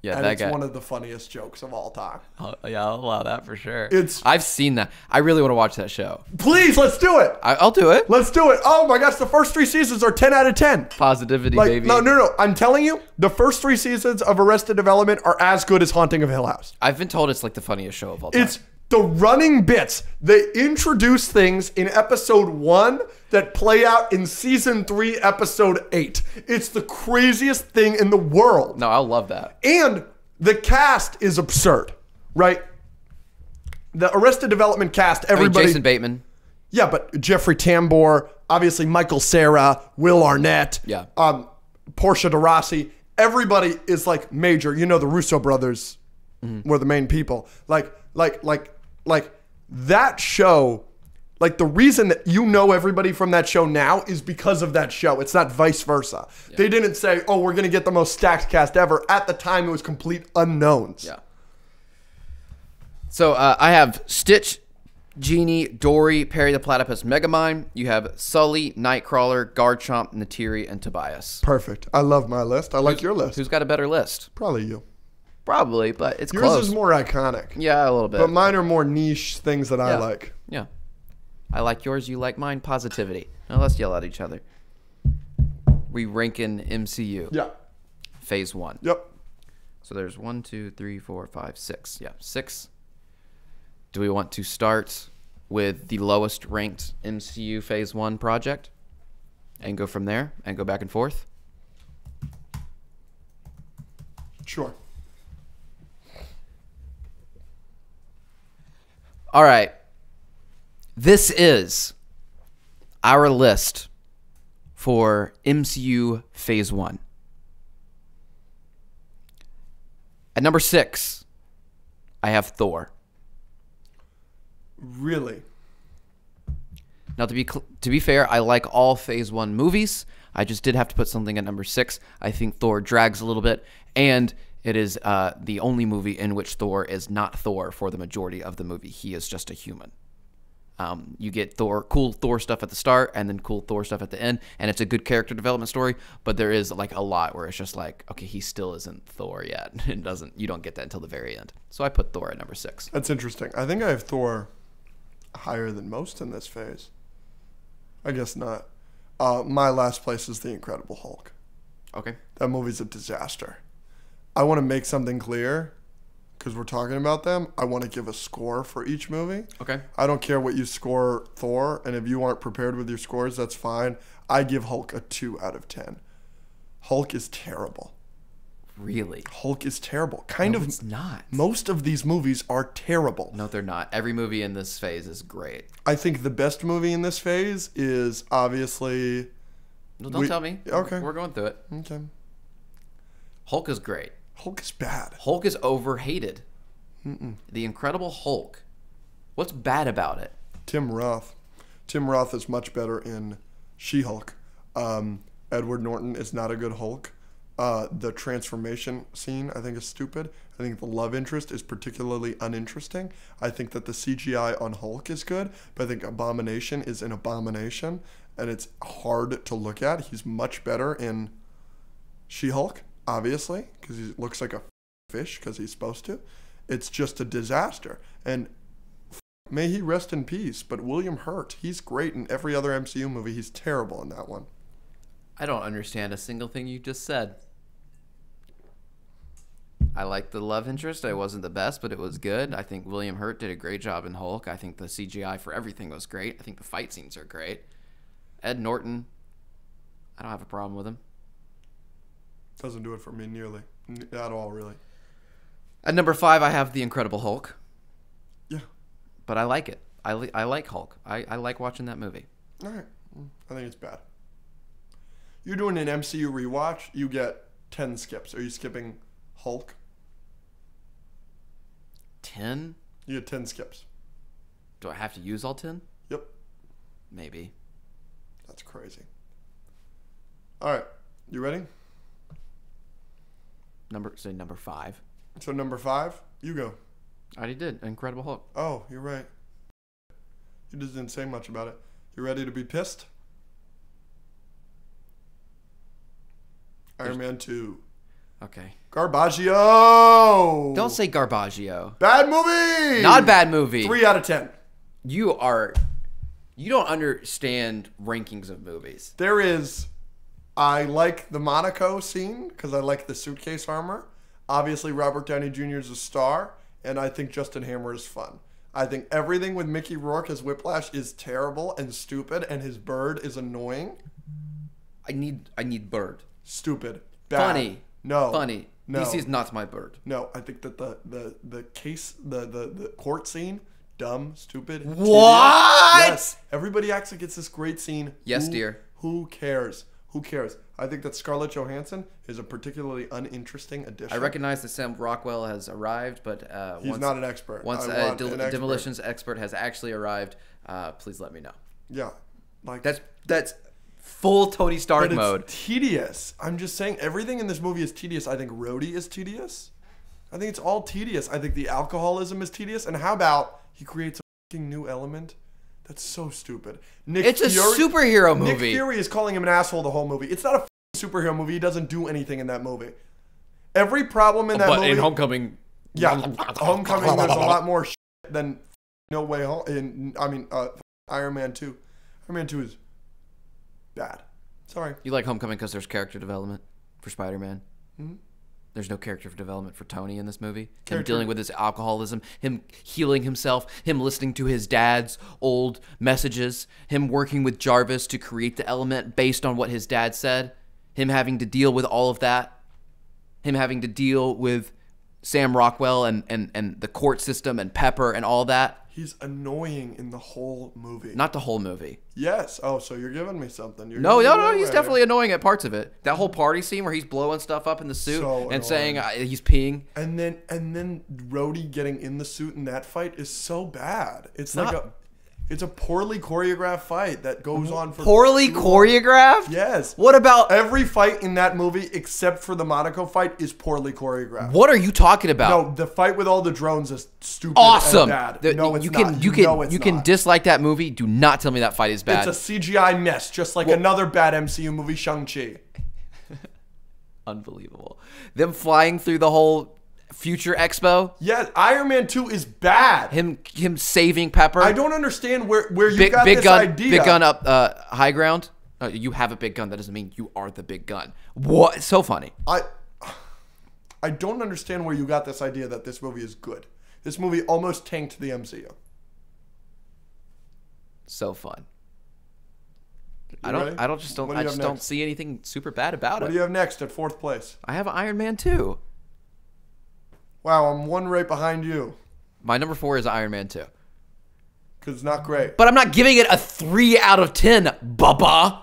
Yeah, and that it's guy. one of the funniest jokes of all time. Yeah, I'll allow that for sure. It's... I've seen that. I really want to watch that show. Please, let's do it. I'll do it. Let's do it. Oh my gosh, the first 3 seasons are 10 out of 10. Positivity, Like, baby. no. I'm telling you, the first 3 seasons of Arrested Development are as good as Haunting of Hill House. I've been told it's like the funniest show of all time. It's the running bits. They introduce things in episode 1 that play out in season 3, episode 8. It's the craziest thing in the world. No, I'll love that. And the cast is absurd, right? The Arrested Development cast, everybody. Jason Bateman. Yeah, but Jeffrey Tambor, obviously Michael Cera, Will Arnett, Yeah. Portia de Rossi. Everybody is like major. You know, the Russo brothers were the main people. Like that show. Like the reason that you know everybody from that show now is because of that show. It's not vice versa. Yeah. They didn't say, "Oh, we're gonna get the most stacked cast ever." At the time, it was complete unknowns. Yeah. So I have Stitch, Genie, Dory, Perry the Platypus, Megamind. You have Sully, Nightcrawler, Garchomp, Natiri, and Tobias. Perfect. I love my list. I like your list. Who's got a better list? Probably you. Probably, but it's Yours close. is more iconic. Yeah, a little bit. But mine are more niche things that I like. Yeah. I like yours, you like mine. Positivity. Now let's yell at each other. We rank in MCU. Yeah. Phase 1. Yep. So there's 1, 2, 3, 4, 5, 6. Yeah, 6. Do we want to start with the lowest ranked MCU Phase 1 project and go from there and go back and forth? Sure. All right. This is our list for MCU Phase 1. At number 6, I have Thor. Really? Now, to be fair, I like all Phase 1 movies. I just did have to put something at number 6. I think Thor drags a little bit, and it is the only movie in which Thor is not Thor for the majority of the movie. He is just a human. You get cool Thor stuff at the start, and then cool Thor stuff at the end, and it's a good character development story. But there is like a lot where it's just like, okay, he still isn't Thor yet. You don't get that until the very end. So I put Thor at number 6. That's interesting. I think I have Thor higher than most in this phase. I guess not. My last place is The Incredible Hulk. Okay. That movie's a disaster. I want to make something clear. Because we're talking about them, I want to give a score for each movie. Okay. I don't care what you score Thor, and if you aren't prepared with your scores, that's fine. I give Hulk a 2 out of 10. Hulk is terrible. Really? Hulk is terrible. It's not. Most of these movies are terrible. No, they're not. Every movie in this phase is great. I think the best movie in this phase is obviously... No, don't tell me. Okay. We're going through it. Okay. Hulk is great. Hulk is bad. Hulk is overhated. The Incredible Hulk. What's bad about it? Tim Roth. Tim Roth is much better in She-Hulk. Edward Norton is not a good Hulk. The transformation scene, I think, is stupid. I think the love interest is particularly uninteresting. I think that the CGI on Hulk is good, but I think Abomination is an abomination, and it's hard to look at. He's much better in She-Hulk, obviously, because he looks like a fish because he's supposed to. It's just a disaster. And may he rest in peace. But William Hurt, he's great in every other MCU movie. He's terrible in that one. I don't understand a single thing you just said. I like the love interest. It wasn't the best, but it was good. I think William Hurt did a great job in Hulk. I think the CGI for everything was great. I think the fight scenes are great. Ed Norton, I don't have a problem with him. Doesn't do it for me nearly. At all, really. At number 5, I have The Incredible Hulk. Yeah. But I like it. I like Hulk. I like watching that movie. All right. I think it's bad. You're doing an MCU rewatch, you get 10 skips. Are you skipping Hulk? 10? You get 10 skips. Do I have to use all 10? Yep. Maybe. That's crazy. All right. You ready? Number 5. So number 5, you go. I already did. Incredible Hulk. Oh, you're right. You just didn't say much about it. You ready to be pissed? Iron Man 2. Okay. Garbaggio! Don't say Garbaggio. Bad movie! Not a bad movie. 3 out of 10. You don't understand rankings of movies. There is... I like the Monaco scene because I like the suitcase armor. Obviously, Robert Downey Jr. is a star, and I think Justin Hammer is fun. I think everything with Mickey Rourke as Whiplash is terrible and stupid, and his bird is annoying. I need Bird. Stupid. Bad. Funny. No. Funny. No. DC is not my Bird. No, I think that the case, the court scene, dumb, stupid. What? Tedious. Yes. Everybody acts like it's this great scene. Yes, dear. Who cares? Who cares? I think that Scarlett Johansson is a particularly uninteresting addition. I recognize that Sam Rockwell has arrived, but he's not an expert. Once I a want an expert. demolitions expert has actually arrived, please let me know. Yeah, like That's full Tony Stark but mode. It's tedious. I'm just saying everything in this movie is tedious. I think Rhodey is tedious. I think it's all tedious. I think the alcoholism is tedious. And how about he creates a fucking new element? That's so stupid. It's a superhero movie. Nick Fury is calling him an asshole the whole movie. It's not a superhero movie. He doesn't do anything in that movie. Every problem in that movie. But in Homecoming. Yeah, Homecoming, there's a lot more shit than No Way Home. Iron Man 2. Iron Man 2 is bad. Sorry. You like Homecoming because there's character development for Spider-Man? Mm-hmm. There's no character development for Tony in this movie. Him dealing with his alcoholism, him healing himself, him listening to his dad's old messages, him working with Jarvis to create the element based on what his dad said, him having to deal with all of that, him having to deal with Sam Rockwell and the court system and Pepper and all that. He's annoying in the whole movie. Not the whole movie. Yes. Oh, so you're giving me something. No, he's definitely annoying at parts of it. That whole party scene where he's blowing stuff up in the suit and saying he's peeing. And then Rhodey getting in the suit in that fight is so bad. It's a poorly choreographed fight that goes on for poorly choreographed? Yes. What about every fight in that movie except for the Monaco fight is poorly choreographed? What are you talking about? No, the fight with all the drones is stupid awesome. and bad. No, it's you not. You can dislike that movie. Do not tell me that fight is bad. It's a CGI mess, just like another bad MCU movie, Shang-Chi. Unbelievable. Them flying through the whole Future Expo. Yeah, Iron Man 2 is bad. Him saving Pepper. I don't understand where you got this idea. Big gun up high ground. You have a big gun. That doesn't mean you are the big gun. What? So funny. I don't understand where you got this idea that this movie is good. This movie almost tanked the MCU. So fun. I ready? just don't see anything super bad about it. What do you have next at 4th place? I have Iron Man 2. Wow, I'm one right behind you. My number 4 is Iron Man 2. Because it's not great. But I'm not giving it a 3 out of 10, Bubba.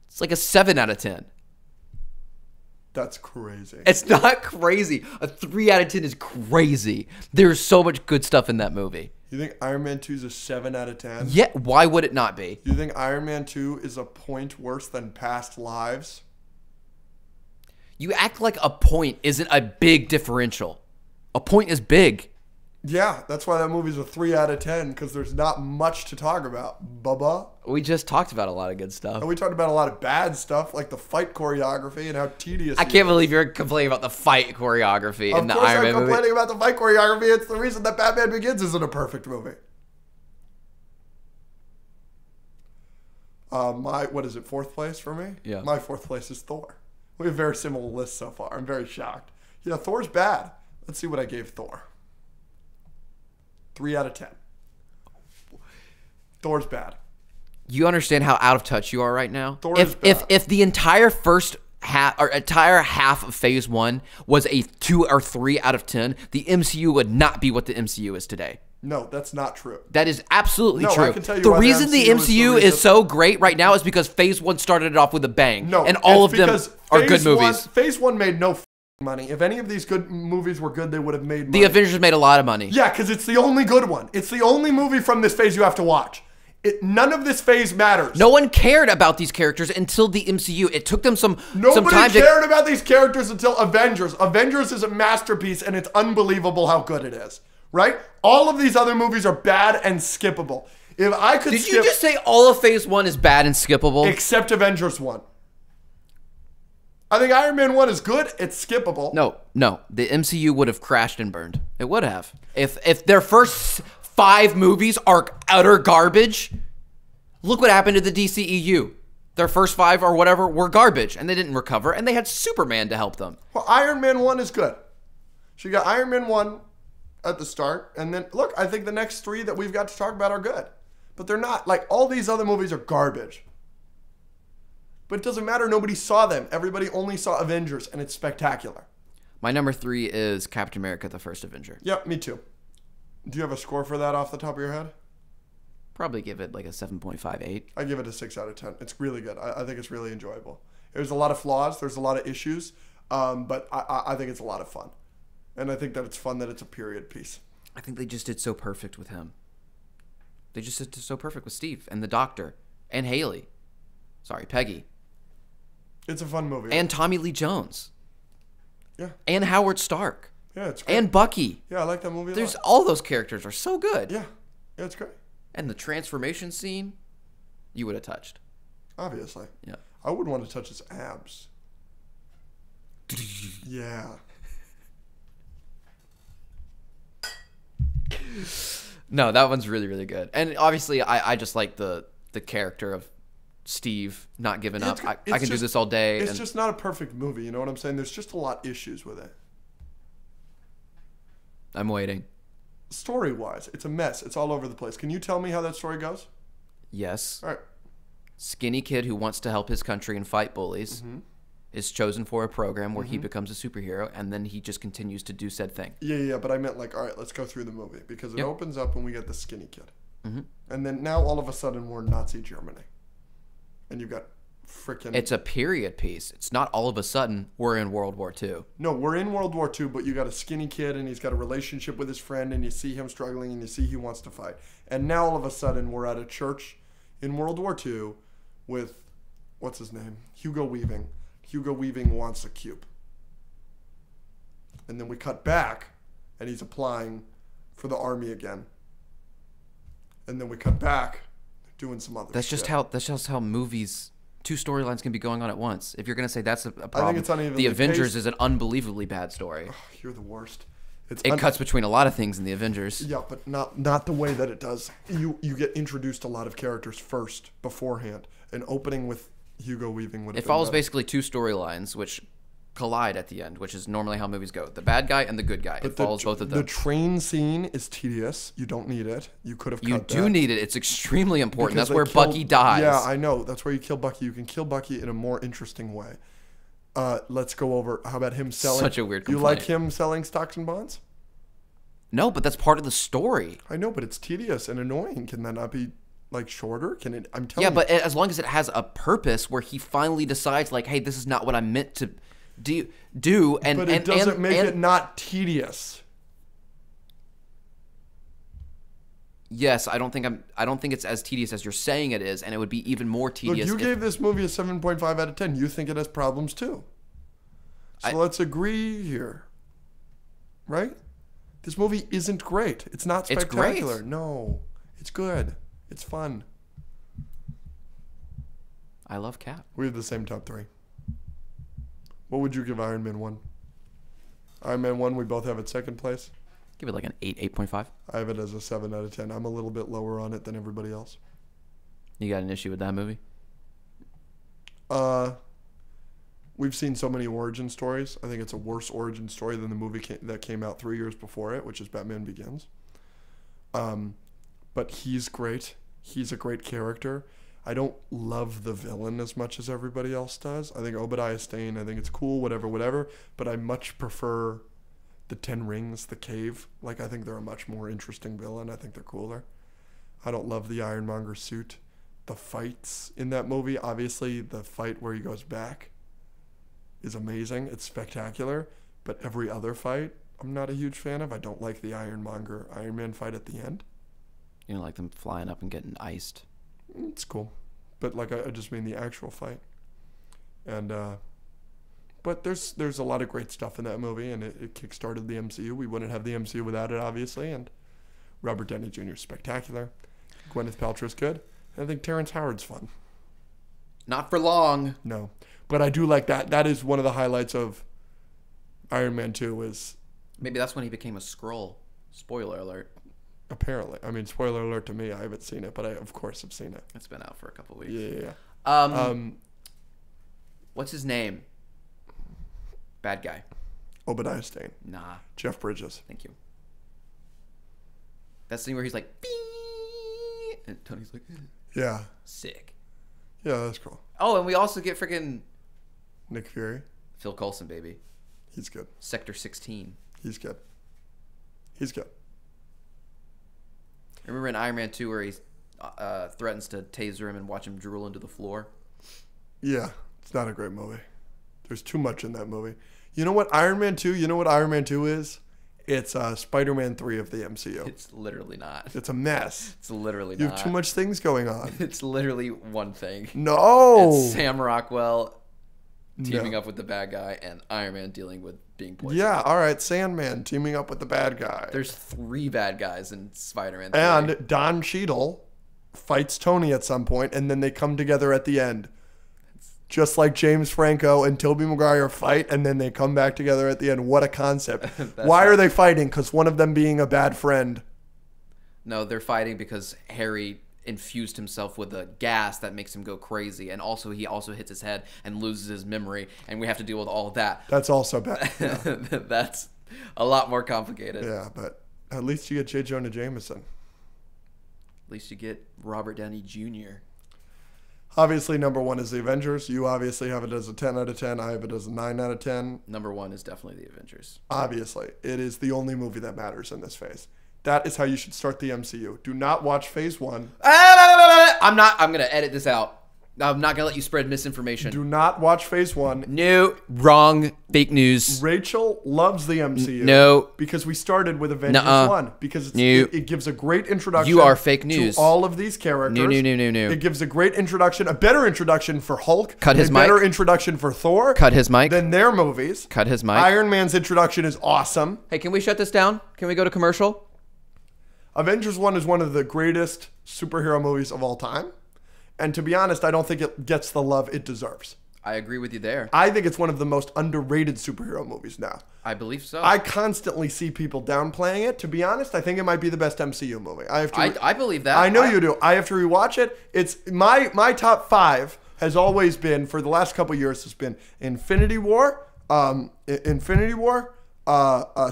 It's like a 7 out of 10. That's crazy. It's not crazy. A 3 out of 10 is crazy. There's so much good stuff in that movie. You think Iron Man 2 is a 7 out of 10? Yeah, why would it not be? You think Iron Man 2 is a point worse than Past Lives? You act like a point isn't a big differential. A point is big. Yeah, that's why that movie's a 3 out of 10, because there's not much to talk about. Bubba. We just talked about a lot of good stuff. And we talked about a lot of bad stuff, like the fight choreography and how tedious I it can't is. believe you're complaining about the fight choreography in the Of course Iron I'm Man movie. complaining about the fight choreography. It's the reason that Batman Begins isn't a perfect movie. What is it, 4th place for me? Yeah. My 4th place is Thor. We have very similar lists so far. I'm very shocked. Yeah, Thor's bad. Let's see what I gave Thor. 3 out of 10. Thor's bad. You understand how out of touch you are right now? Thor is bad. If the entire first half or entire half of Phase 1 was a 2 or 3 out of 10, the MCU would not be what the MCU is today. No, that's not true. That is absolutely No, true. I can tell you The why the reason the MCU is the MCU is reason- so great right now is because Phase 1 started it off with a bang. No, and all it's of them because are Phase good movies. Phase 1 made no money. If any of these good movies were good, they would have made money. The Avengers made a lot of money. Yeah, because it's the only good one. It's the only movie from this phase you have to watch. None of this phase matters. No one cared about these characters until the MCU. It took them some time Nobody to... cared about these characters until Avengers. Avengers is a masterpiece, and it's unbelievable how good it is. Right? All of these other movies are bad and skippable. If I could Did skip... you just say all of Phase 1 is bad and skippable? Except Avengers 1. I think Iron Man 1 is good. It's skippable. No. The MCU would have crashed and burned. It would have. If their first 5 movies are utter garbage, look what happened to the DCEU. Their first 5 or whatever were garbage, and they didn't recover, and they had Superman to help them. Well, Iron Man 1 is good. So you got Iron Man 1 at the start, and then, look, I think the next 3 that we've got to talk about are good. But they're not. Like, all these other movies are garbage. But it doesn't matter. Nobody saw them. Everybody only saw Avengers, and it's spectacular. My number 3 is Captain America, the First Avenger. Yep, me too. Do you have a score for that off the top of your head? Probably give it like a 7.58. I give it a 6 out of 10. It's really good. I think it's really enjoyable. There's a lot of flaws. There's a lot of issues. But I think it's a lot of fun. And I think that it's fun that it's a period piece. I think they just did so perfect with him. They just did so perfect with Steve and the Doctor and Haley. Sorry, Peggy. It's a fun movie. And Tommy Lee Jones. Yeah. And Howard Stark. Yeah, it's great. And Bucky. Yeah, I like that movie a There's lot. all those characters are so good. Yeah, it's great. And the transformation scene, you would have touched. Obviously. Yeah. I would want to touch his abs. Yeah. No, that one's really, really good. And obviously, I just like the character of Steve not giving up. I can do this all day. It's just not a perfect movie. You know what I'm saying? There's just a lot of issues with it. I'm waiting. Story-wise, it's a mess. It's all over the place. Can you tell me how that story goes? Yes. All right. Skinny kid who wants to help his country and fight bullies is chosen for a program where he becomes a superhero, and then he just continues to do said thing. Yeah, but I meant like, all right, let's go through the movie. Because it Yep. opens up when we get the skinny kid. And then now all of a sudden we're in Nazi Germany. And you've got freaking... It's a period piece. It's not all of a sudden we're in World War II. No, we're in World War II, but you got a skinny kid and he's got a relationship with his friend and you see him struggling and you see he wants to fight. And now all of a sudden we're at a church in World War II with, what's his name? Hugo Weaving. Hugo Weaving wants a cube. And then we cut back and he's applying for the army again. And then we cut back doing some other That's shit. just how movies... 2 storylines can be going on at once. If you're going to say that's a problem, it's unevenly The Avengers paced. is an unbelievably bad story. You're the worst. It cuts between a lot of things in The Avengers. Yeah, but not the way that it does. You get introduced a lot of characters first, beforehand. An opening with Hugo Weaving would have It been follows better. basically 2 storylines, which collide at the end, which is normally how movies go. The bad guy and the good guy. It follows both of them. The train scene is tedious. You don't need it. You could have cut You that. do need it. It's extremely important. Because That's where they killed- Bucky dies. Yeah, I know. That's where you kill Bucky. You can kill Bucky in a more interesting way. Let's go over, how about him selling... Such a weird You complaint. like him selling stocks and bonds? No, but that's part of the story. I know, but it's tedious and annoying. Can that not be, like, shorter? Can it... I'm telling Yeah, you. but as long as it has a purpose where he finally decides, like, hey, this is not what I'm meant to do, and But it doesn't make it not tedious. Yes, I don't think it's as tedious as you're saying it is, and it would be even more Look, tedious. you if- gave this movie a 7.5 out of 10. You think it has problems too. So let's agree here. Right? This movie isn't great. It's not It's spectacular. great. No, it's good. It's fun. I love Cap. We have the same top 3. What would you give Iron Man 1? Iron Man 1, we both have it second place. Give it like an 8, 8.5. I have it as a 7 out of 10. I'm a little bit lower on it than everybody else. You got an issue with that movie? We've seen so many origin stories. I think it's a worse origin story than the movie that came out 3 years before it, which is Batman Begins. But he's great. He's a great character. I don't love the villain as much as everybody else does. I think Obadiah Stane, I think it's cool, whatever. But I much prefer the Ten Rings, the Cave. Like, I think they're a much more interesting villain. I think they're cooler. I don't love the Ironmonger suit. The fights in that movie, obviously the fight where he goes back is amazing. It's spectacular. But every other fight, I'm not a huge fan of. I don't like the Ironmonger Iron Man fight at the end. You know, like them flying up and getting iced. It's cool. But like I just mean the actual fight. And but there's a lot of great stuff in that movie, and it kickstarted the MCU. We wouldn't have the MCU without it, obviously. And Robert Downey Jr. is spectacular. Gwyneth Paltrow's good. And I think Terrence Howard's fun. Not for long. No. But I do like that. That is one of the highlights of Iron Man 2 is Maybe that's when he became a Skrull. Spoiler alert. apparently. I mean, spoiler alert to me. I haven't seen it, but I, of course, have seen it. It's been out for a couple weeks. Yeah. What's his name? Bad guy. Obadiah Stane. Nah. Jeff Bridges. Thank you. That scene where he's like, "Beep," and Tony's like, Yeah. sick. Yeah, that's cool. Oh, and we also get freaking Nick Fury. Phil Coulson, baby. He's good. Sector 16. He's good. He's good. Remember in Iron Man 2 where he threatens to taser him and watch him drool into the floor? Yeah. It's not a great movie. There's too much in that movie. You know what? Iron Man 2, you know what Iron Man 2 is? It's Spider-Man 3 of the MCU. It's literally not. It's a mess. It's literally You not. have too much things going on. It's literally one thing. No. It's Sam Rockwell teaming No. up with the bad guy and Iron Man dealing with being poisoned. Yeah, all right. Sandman teaming up with the bad guy. There's 3 bad guys in Spider-Man 3. And Don Cheadle fights Tony at some point, and then they come together at the end. Just like James Franco and Tobey Maguire fight, and then they come back together at the end. What a concept. Why are they fighting? Because one of them being a bad friend. No, they're fighting because Harry infused himself with a gas that makes him go crazy, and also he also hits his head and loses his memory, and we have to deal with all of that. That's also bad. Yeah, That's a lot more complicated. yeah, but at least you get J. Jonah Jameson. At least you get Robert Downey Jr. Obviously, number 1 is The Avengers. You obviously have it as a 10 out of 10. I have it as a 9 out of 10. Number 1 is definitely The Avengers. Obviously, it is the only movie that matters in this phase. That is how you should start the MCU. Do not watch Phase 1. I'm going to edit this out. I'm not going to let you spread misinformation. Do not watch Phase 1. No, wrong, fake news. Rachel loves the MCU. No. Because we started with Avengers Nuh-uh. 1. Because No. it gives a great introduction. You are fake news. To all of these characters. No. It gives a great introduction, a better introduction for Hulk. Cut his a mic. better introduction for Thor. Cut his mic. Than their movies. Cut his mic. Iron Man's introduction is awesome. Hey, can we shut this down? Can we go to commercial? Avengers 1 is one of the greatest superhero movies of all time. And to be honest, I don't think it gets the love it deserves. I agree with you there. I think it's one of the most underrated superhero movies now. I believe so. I constantly see people downplaying it. To be honest, I think it might be the best MCU movie. I believe that. I know you do. I have to rewatch it. It's my top 5 has always been, for the last couple years, has been Infinity War,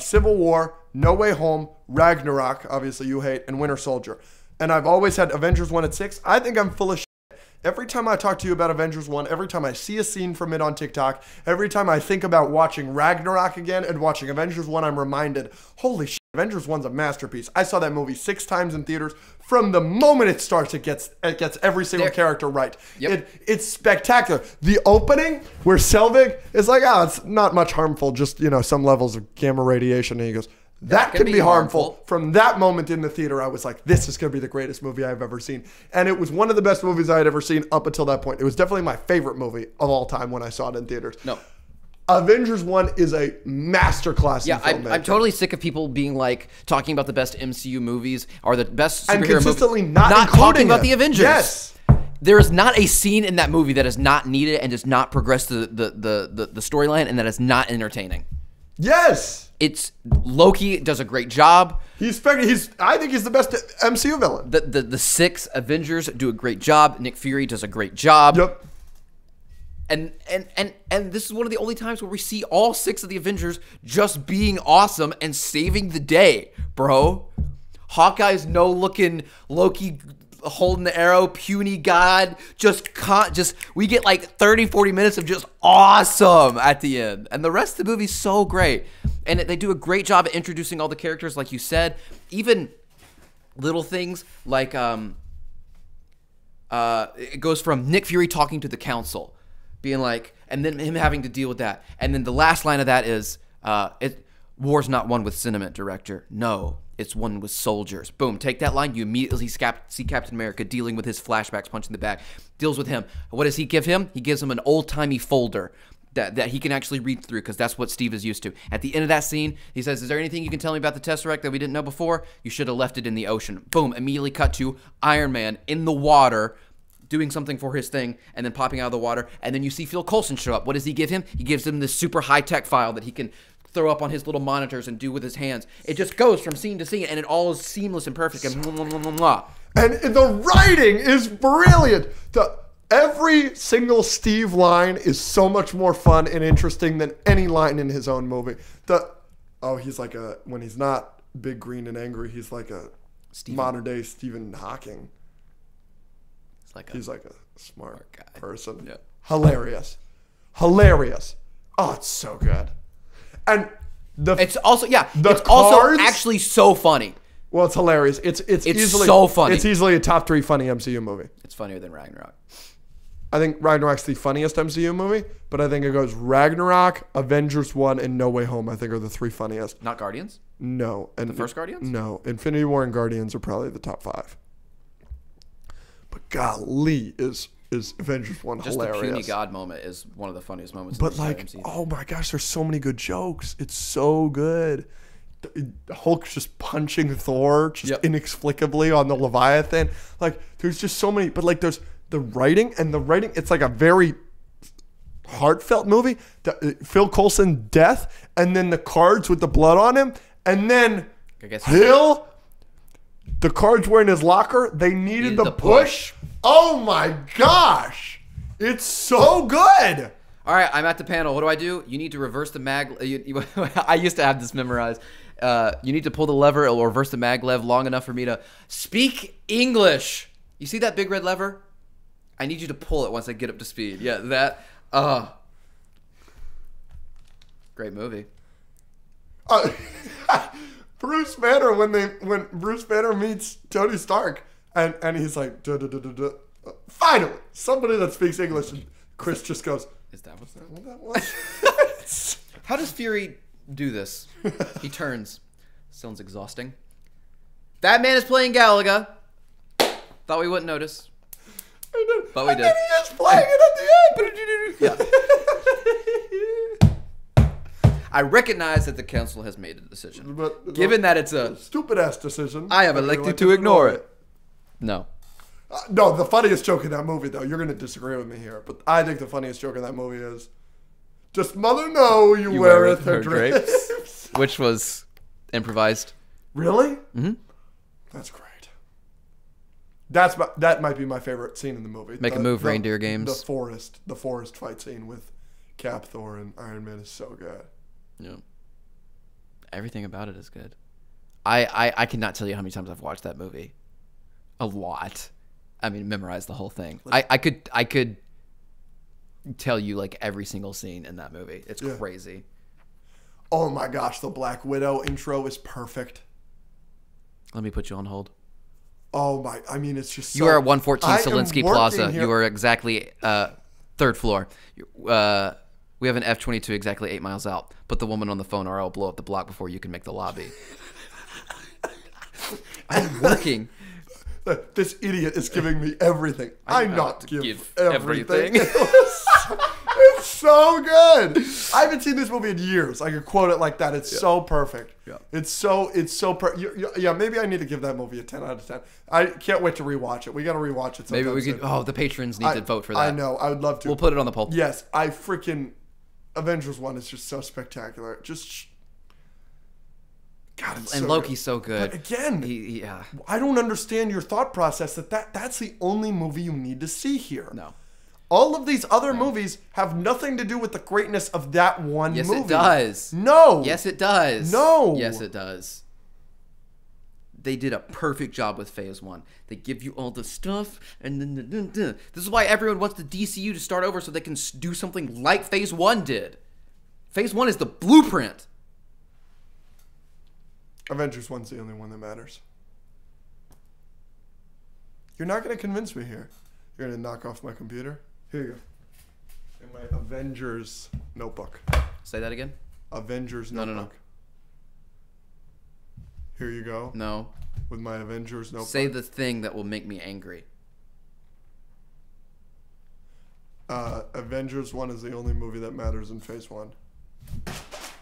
Civil War, No Way Home, Ragnarok, obviously you hate, and Winter Soldier. And I've always had Avengers 1 at 6. I think I'm full of shit. Every time I talk to you about Avengers 1, every time I see a scene from it on TikTok, every time I think about watching Ragnarok again and watching Avengers 1, I'm reminded, holy shit, Avengers 1's a masterpiece. I saw that movie 6 times in theaters. From the moment it starts, it gets every single character right. Yep. It's spectacular. The opening where Selvig is like, it's not much harmful, just, some levels of gamma radiation. And he goes, that can be harmful. From that moment in the theater, I was like, this is going to be the greatest movie I've ever seen. And it was one of the best movies I had ever seen up until that point. It was definitely my favorite movie of all time when I saw it in theaters. No. Avengers 1 is a masterclass Yeah, in filmmaking. I'm totally sick of people being like talking about the best MCU movies or the best superhero and consistently movies, not talking including about it. the Avengers. Yes. There is not a scene in that movie that is not needed and does not progress the storyline and that is not entertaining. Yes. It's Loki does a great job. I think he's the best MCU villain. The 6 Avengers do a great job. Nick Fury does a great job. Yep. And this is one of the only times where we see all 6 of the Avengers just being awesome and saving the day, bro. Hawkeye's no-looking Loki holding the arrow, puny god, we get like 30, 40 minutes of just awesome at the end. And the rest of the movie's so great. And they do a great job at introducing all the characters, like you said. Even little things like it goes from Nick Fury talking to the council, being like, and then him having to deal with that. And then the last line of that is, war's not won with sentiment, director. No, it's won with soldiers. Boom, take that line. You immediately see Captain America dealing with his flashbacks, punching the bag, deals with him. What does he give him? He gives him an old-timey folder that he can actually read through because that's what Steve is used to. At the end of that scene, he says, is there anything you can tell me about the Tesseract that we didn't know before? You should have left it in the ocean. Boom, immediately cut to Iron Man in the water, doing something for his thing, and then popping out of the water, and then you see Phil Coulson show up. What does he give him? He gives him this super high-tech file that he can throw up on his little monitors and do with his hands. It just goes from scene to scene, and it all is seamless and perfect. And And the writing is brilliant. Every single Steve line is so much more fun and interesting than any line in his own movie. He's like when he's not big, green, and angry, he's like a modern-day Stephen Hawking. He's like a smart person. Yeah. Hilarious. Oh, it's so good. And it's also it's cards, also actually so funny. Well, it's hilarious. It's easily so funny. It's easily a top 3 funny MCU movie. It's funnier than Ragnarok. I think Ragnarok's the funniest MCU movie, but I think it goes Ragnarok, Avengers 1, and No Way Home, I think, are the 3 funniest. Not Guardians? No. And the first Guardians? No. Infinity War and Guardians are probably the top 5. But golly, is Avengers 1 Just hilarious. the puny god moment is one of the funniest moments But in the like, MCU. oh my gosh, there's so many good jokes. It's so good. Hulk's just punching Thor just inexplicably on the Leviathan. Like, there's just so many. But like, there's the writing, it's like a very heartfelt movie. Phil Coulson death, and then the cards with the blood on him, and then the cards were in his locker. They needed the push. Oh my gosh, it's so good. All right, I'm at the panel. What do? You need to reverse the mag. I used to have this memorized. You need to pull the lever or reverse the maglev long enough for me to speak English. You see that big red lever? I need you to pull it once I get up to speed. Yeah, that. Great movie. Bruce Banner when Bruce Banner meets Tony Stark and he's like, duh, duh, duh, duh, duh. Finally somebody that speaks English, and Chris just goes, Is that what that was? How does Fury do this? He turns. Sounds exhausting. That man is playing Galaga. Thought we wouldn't notice. But we did. And then he is playing it at the end. Yeah. I recognize that the council has made a decision. But given that it's a stupid ass decision, I have elected to ignore it. No. No, the funniest joke in that movie, though, you're going to disagree with me here, but I think the funniest joke in that movie is, just mother know you weareth her drapes. Which was improvised. Really? Mm-hmm. That's great. That might be my favorite scene in the movie. Make a move, Reindeer Games. The forest fight scene with Cap, Thor, and Iron Man is so good. Yeah. Everything about it is good. I cannot tell you how many times I've watched that movie. A lot. I mean, memorize the whole thing. I could tell you like every single scene in that movie. It's crazy. Oh my gosh, the Black Widow intro is perfect. Let me put you on hold. Oh my, I mean, it's just you are at 114 Zelensky Plaza. You are exactly third floor. We have an F-22 exactly 8 miles out. Put the woman on the phone or I'll blow up the block before you can make the lobby. I'm working. This idiot is giving me everything. I'm not give everything. It's so good. I haven't seen this movie in years. I could quote it like that. It's so perfect. Yeah. It's so yeah, maybe I need to give that movie a 10 out of 10. I can't wait to rewatch it. We got to rewatch it sometime Maybe we could. soon. Oh, the patrons need to vote for that. I know. I would love to. We'll put it on the poll. Yes, I freaking Avengers 1 is just so spectacular. Just God, it's And so Loki's good. so good. But again, Yeah. I don't understand your thought process that's the only movie you need to see here. No. All of these other movies have nothing to do with the greatness of that one Yes, movie. it does. No. Yes, it does. No. Yes, it does. They did a perfect job with Phase 1. They give you all the stuff, and then this is why everyone wants the DCU to start over so they can do something like Phase 1 did. Phase 1 is the blueprint. Avengers 1's the only one that matters. You're not going to convince me here. You're going to knock off my computer. Here you go. In my Avengers notebook. Say that again? Avengers No. notebook. Here you go. No. With my Avengers notebook. Say the thing that will make me angry. Avengers 1 is the only movie that matters in Phase 1.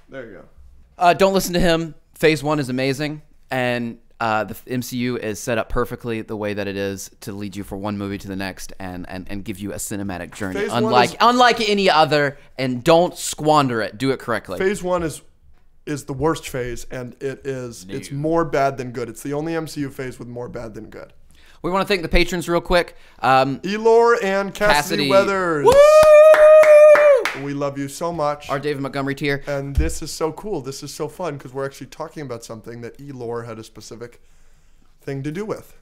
There you go. Don't listen to him. Phase 1 is amazing, and the MCU is set up perfectly the way that it is to lead you from one movie to the next and give you a cinematic journey, Phase 1 unlike any other. And don't squander it. Do it correctly. Phase 1 is the worst phase, and it's more bad than good. It's the only MCU phase with more bad than good. We want to thank the patrons real quick. Elor and Cassidy Weathers. Woo! We love you so much. Our David Montgomery tier. And this is so cool. This is so fun because we're actually talking about something that Elor had a specific thing to do with.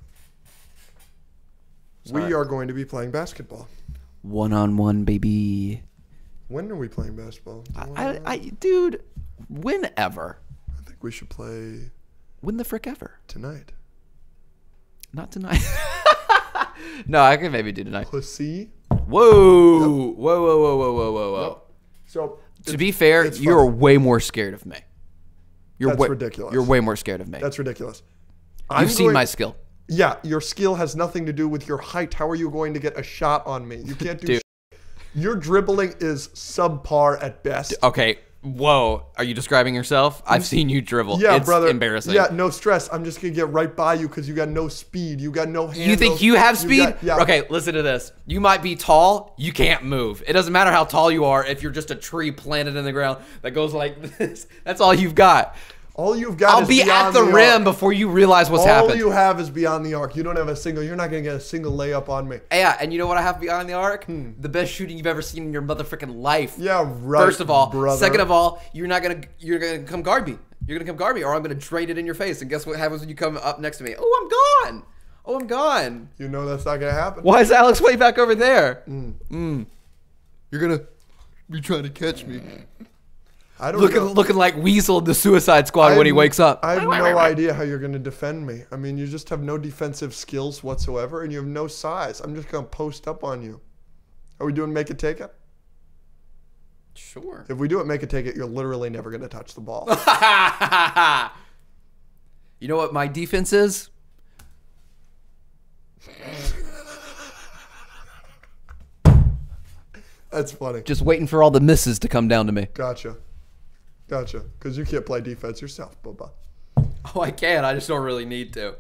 We are going to be playing basketball. 1-on-1, baby. When are we playing basketball? Dude, whenever. I think we should play When the frick ever. tonight. Not tonight. No, I could maybe do tonight. Pussy. Whoa. Whoa. Yep. So To be fair, it's you're fun. way more scared of me. That's ridiculous. You're way more scared of me. That's ridiculous. You've seen my skill. Yeah, your skill has nothing to do with your height. How are you going to get a shot on me? You can't do Dude. shit. Your dribbling is subpar at best. Okay. Whoa. Are you describing yourself? I've seen you dribble. Yeah, it's brother. embarrassing. Yeah, no stress. I'm just going to get right by you because you got no speed. You got no handles. You think you have speed? Yeah. Okay, listen to this. You might be tall. You can't move. It doesn't matter how tall you are if you're just a tree planted in the ground that goes like this. That's all you've got. All you've got I'll is be at beyond the rim arc. before you realize what's All happened. you have is beyond the arc. You don't have a single. You're not going to get a single layup on me. Yeah, and you know what I have beyond the arc? The best shooting you've ever seen in your motherfucking life. Yeah, right. First of all, brother. second of all, you're gonna come guard me. You're gonna come guard me, or I'm gonna drain it in your face. And guess what happens when you come up next to me? Oh, I'm gone. Oh, I'm gone. You know that's not going to happen. Why is Alex way back over there? You're going to be trying to catch me. I don't Looking know. looking like Weasel in the Suicide Squad when he wakes up. I have no idea how you're going to defend me. I mean, you just have no defensive skills whatsoever, and you have no size. I'm just going to post up on you. Are we doing make it take it? Sure. If we do it make it take it, you're literally never going to touch the ball. You know what my defense is? That's funny. Just waiting for all the misses to come down to me. Gotcha. Because you can't play defense yourself, Bubba. Oh, I can. I just don't really need to.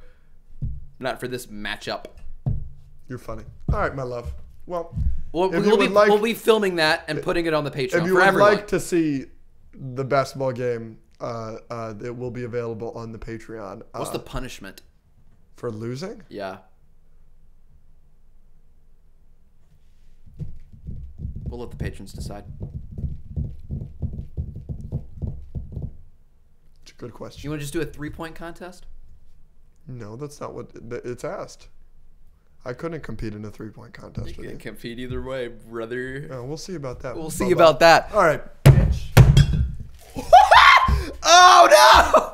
Not for this matchup. You're funny. All right, my love. Well, We'll if you would like, we'll be filming that and putting it on the Patreon if you for would everyone. like to see the basketball game, it will be available on the Patreon. What's the punishment? For losing? Yeah. We'll let the patrons decide. It's a good question. You want to just do a 3-point contest? No, that's not what it's asked. I couldn't compete in a 3-point contest with you. compete either way, brother. Yeah, we'll see about that. We'll see about that. All right. Oh no!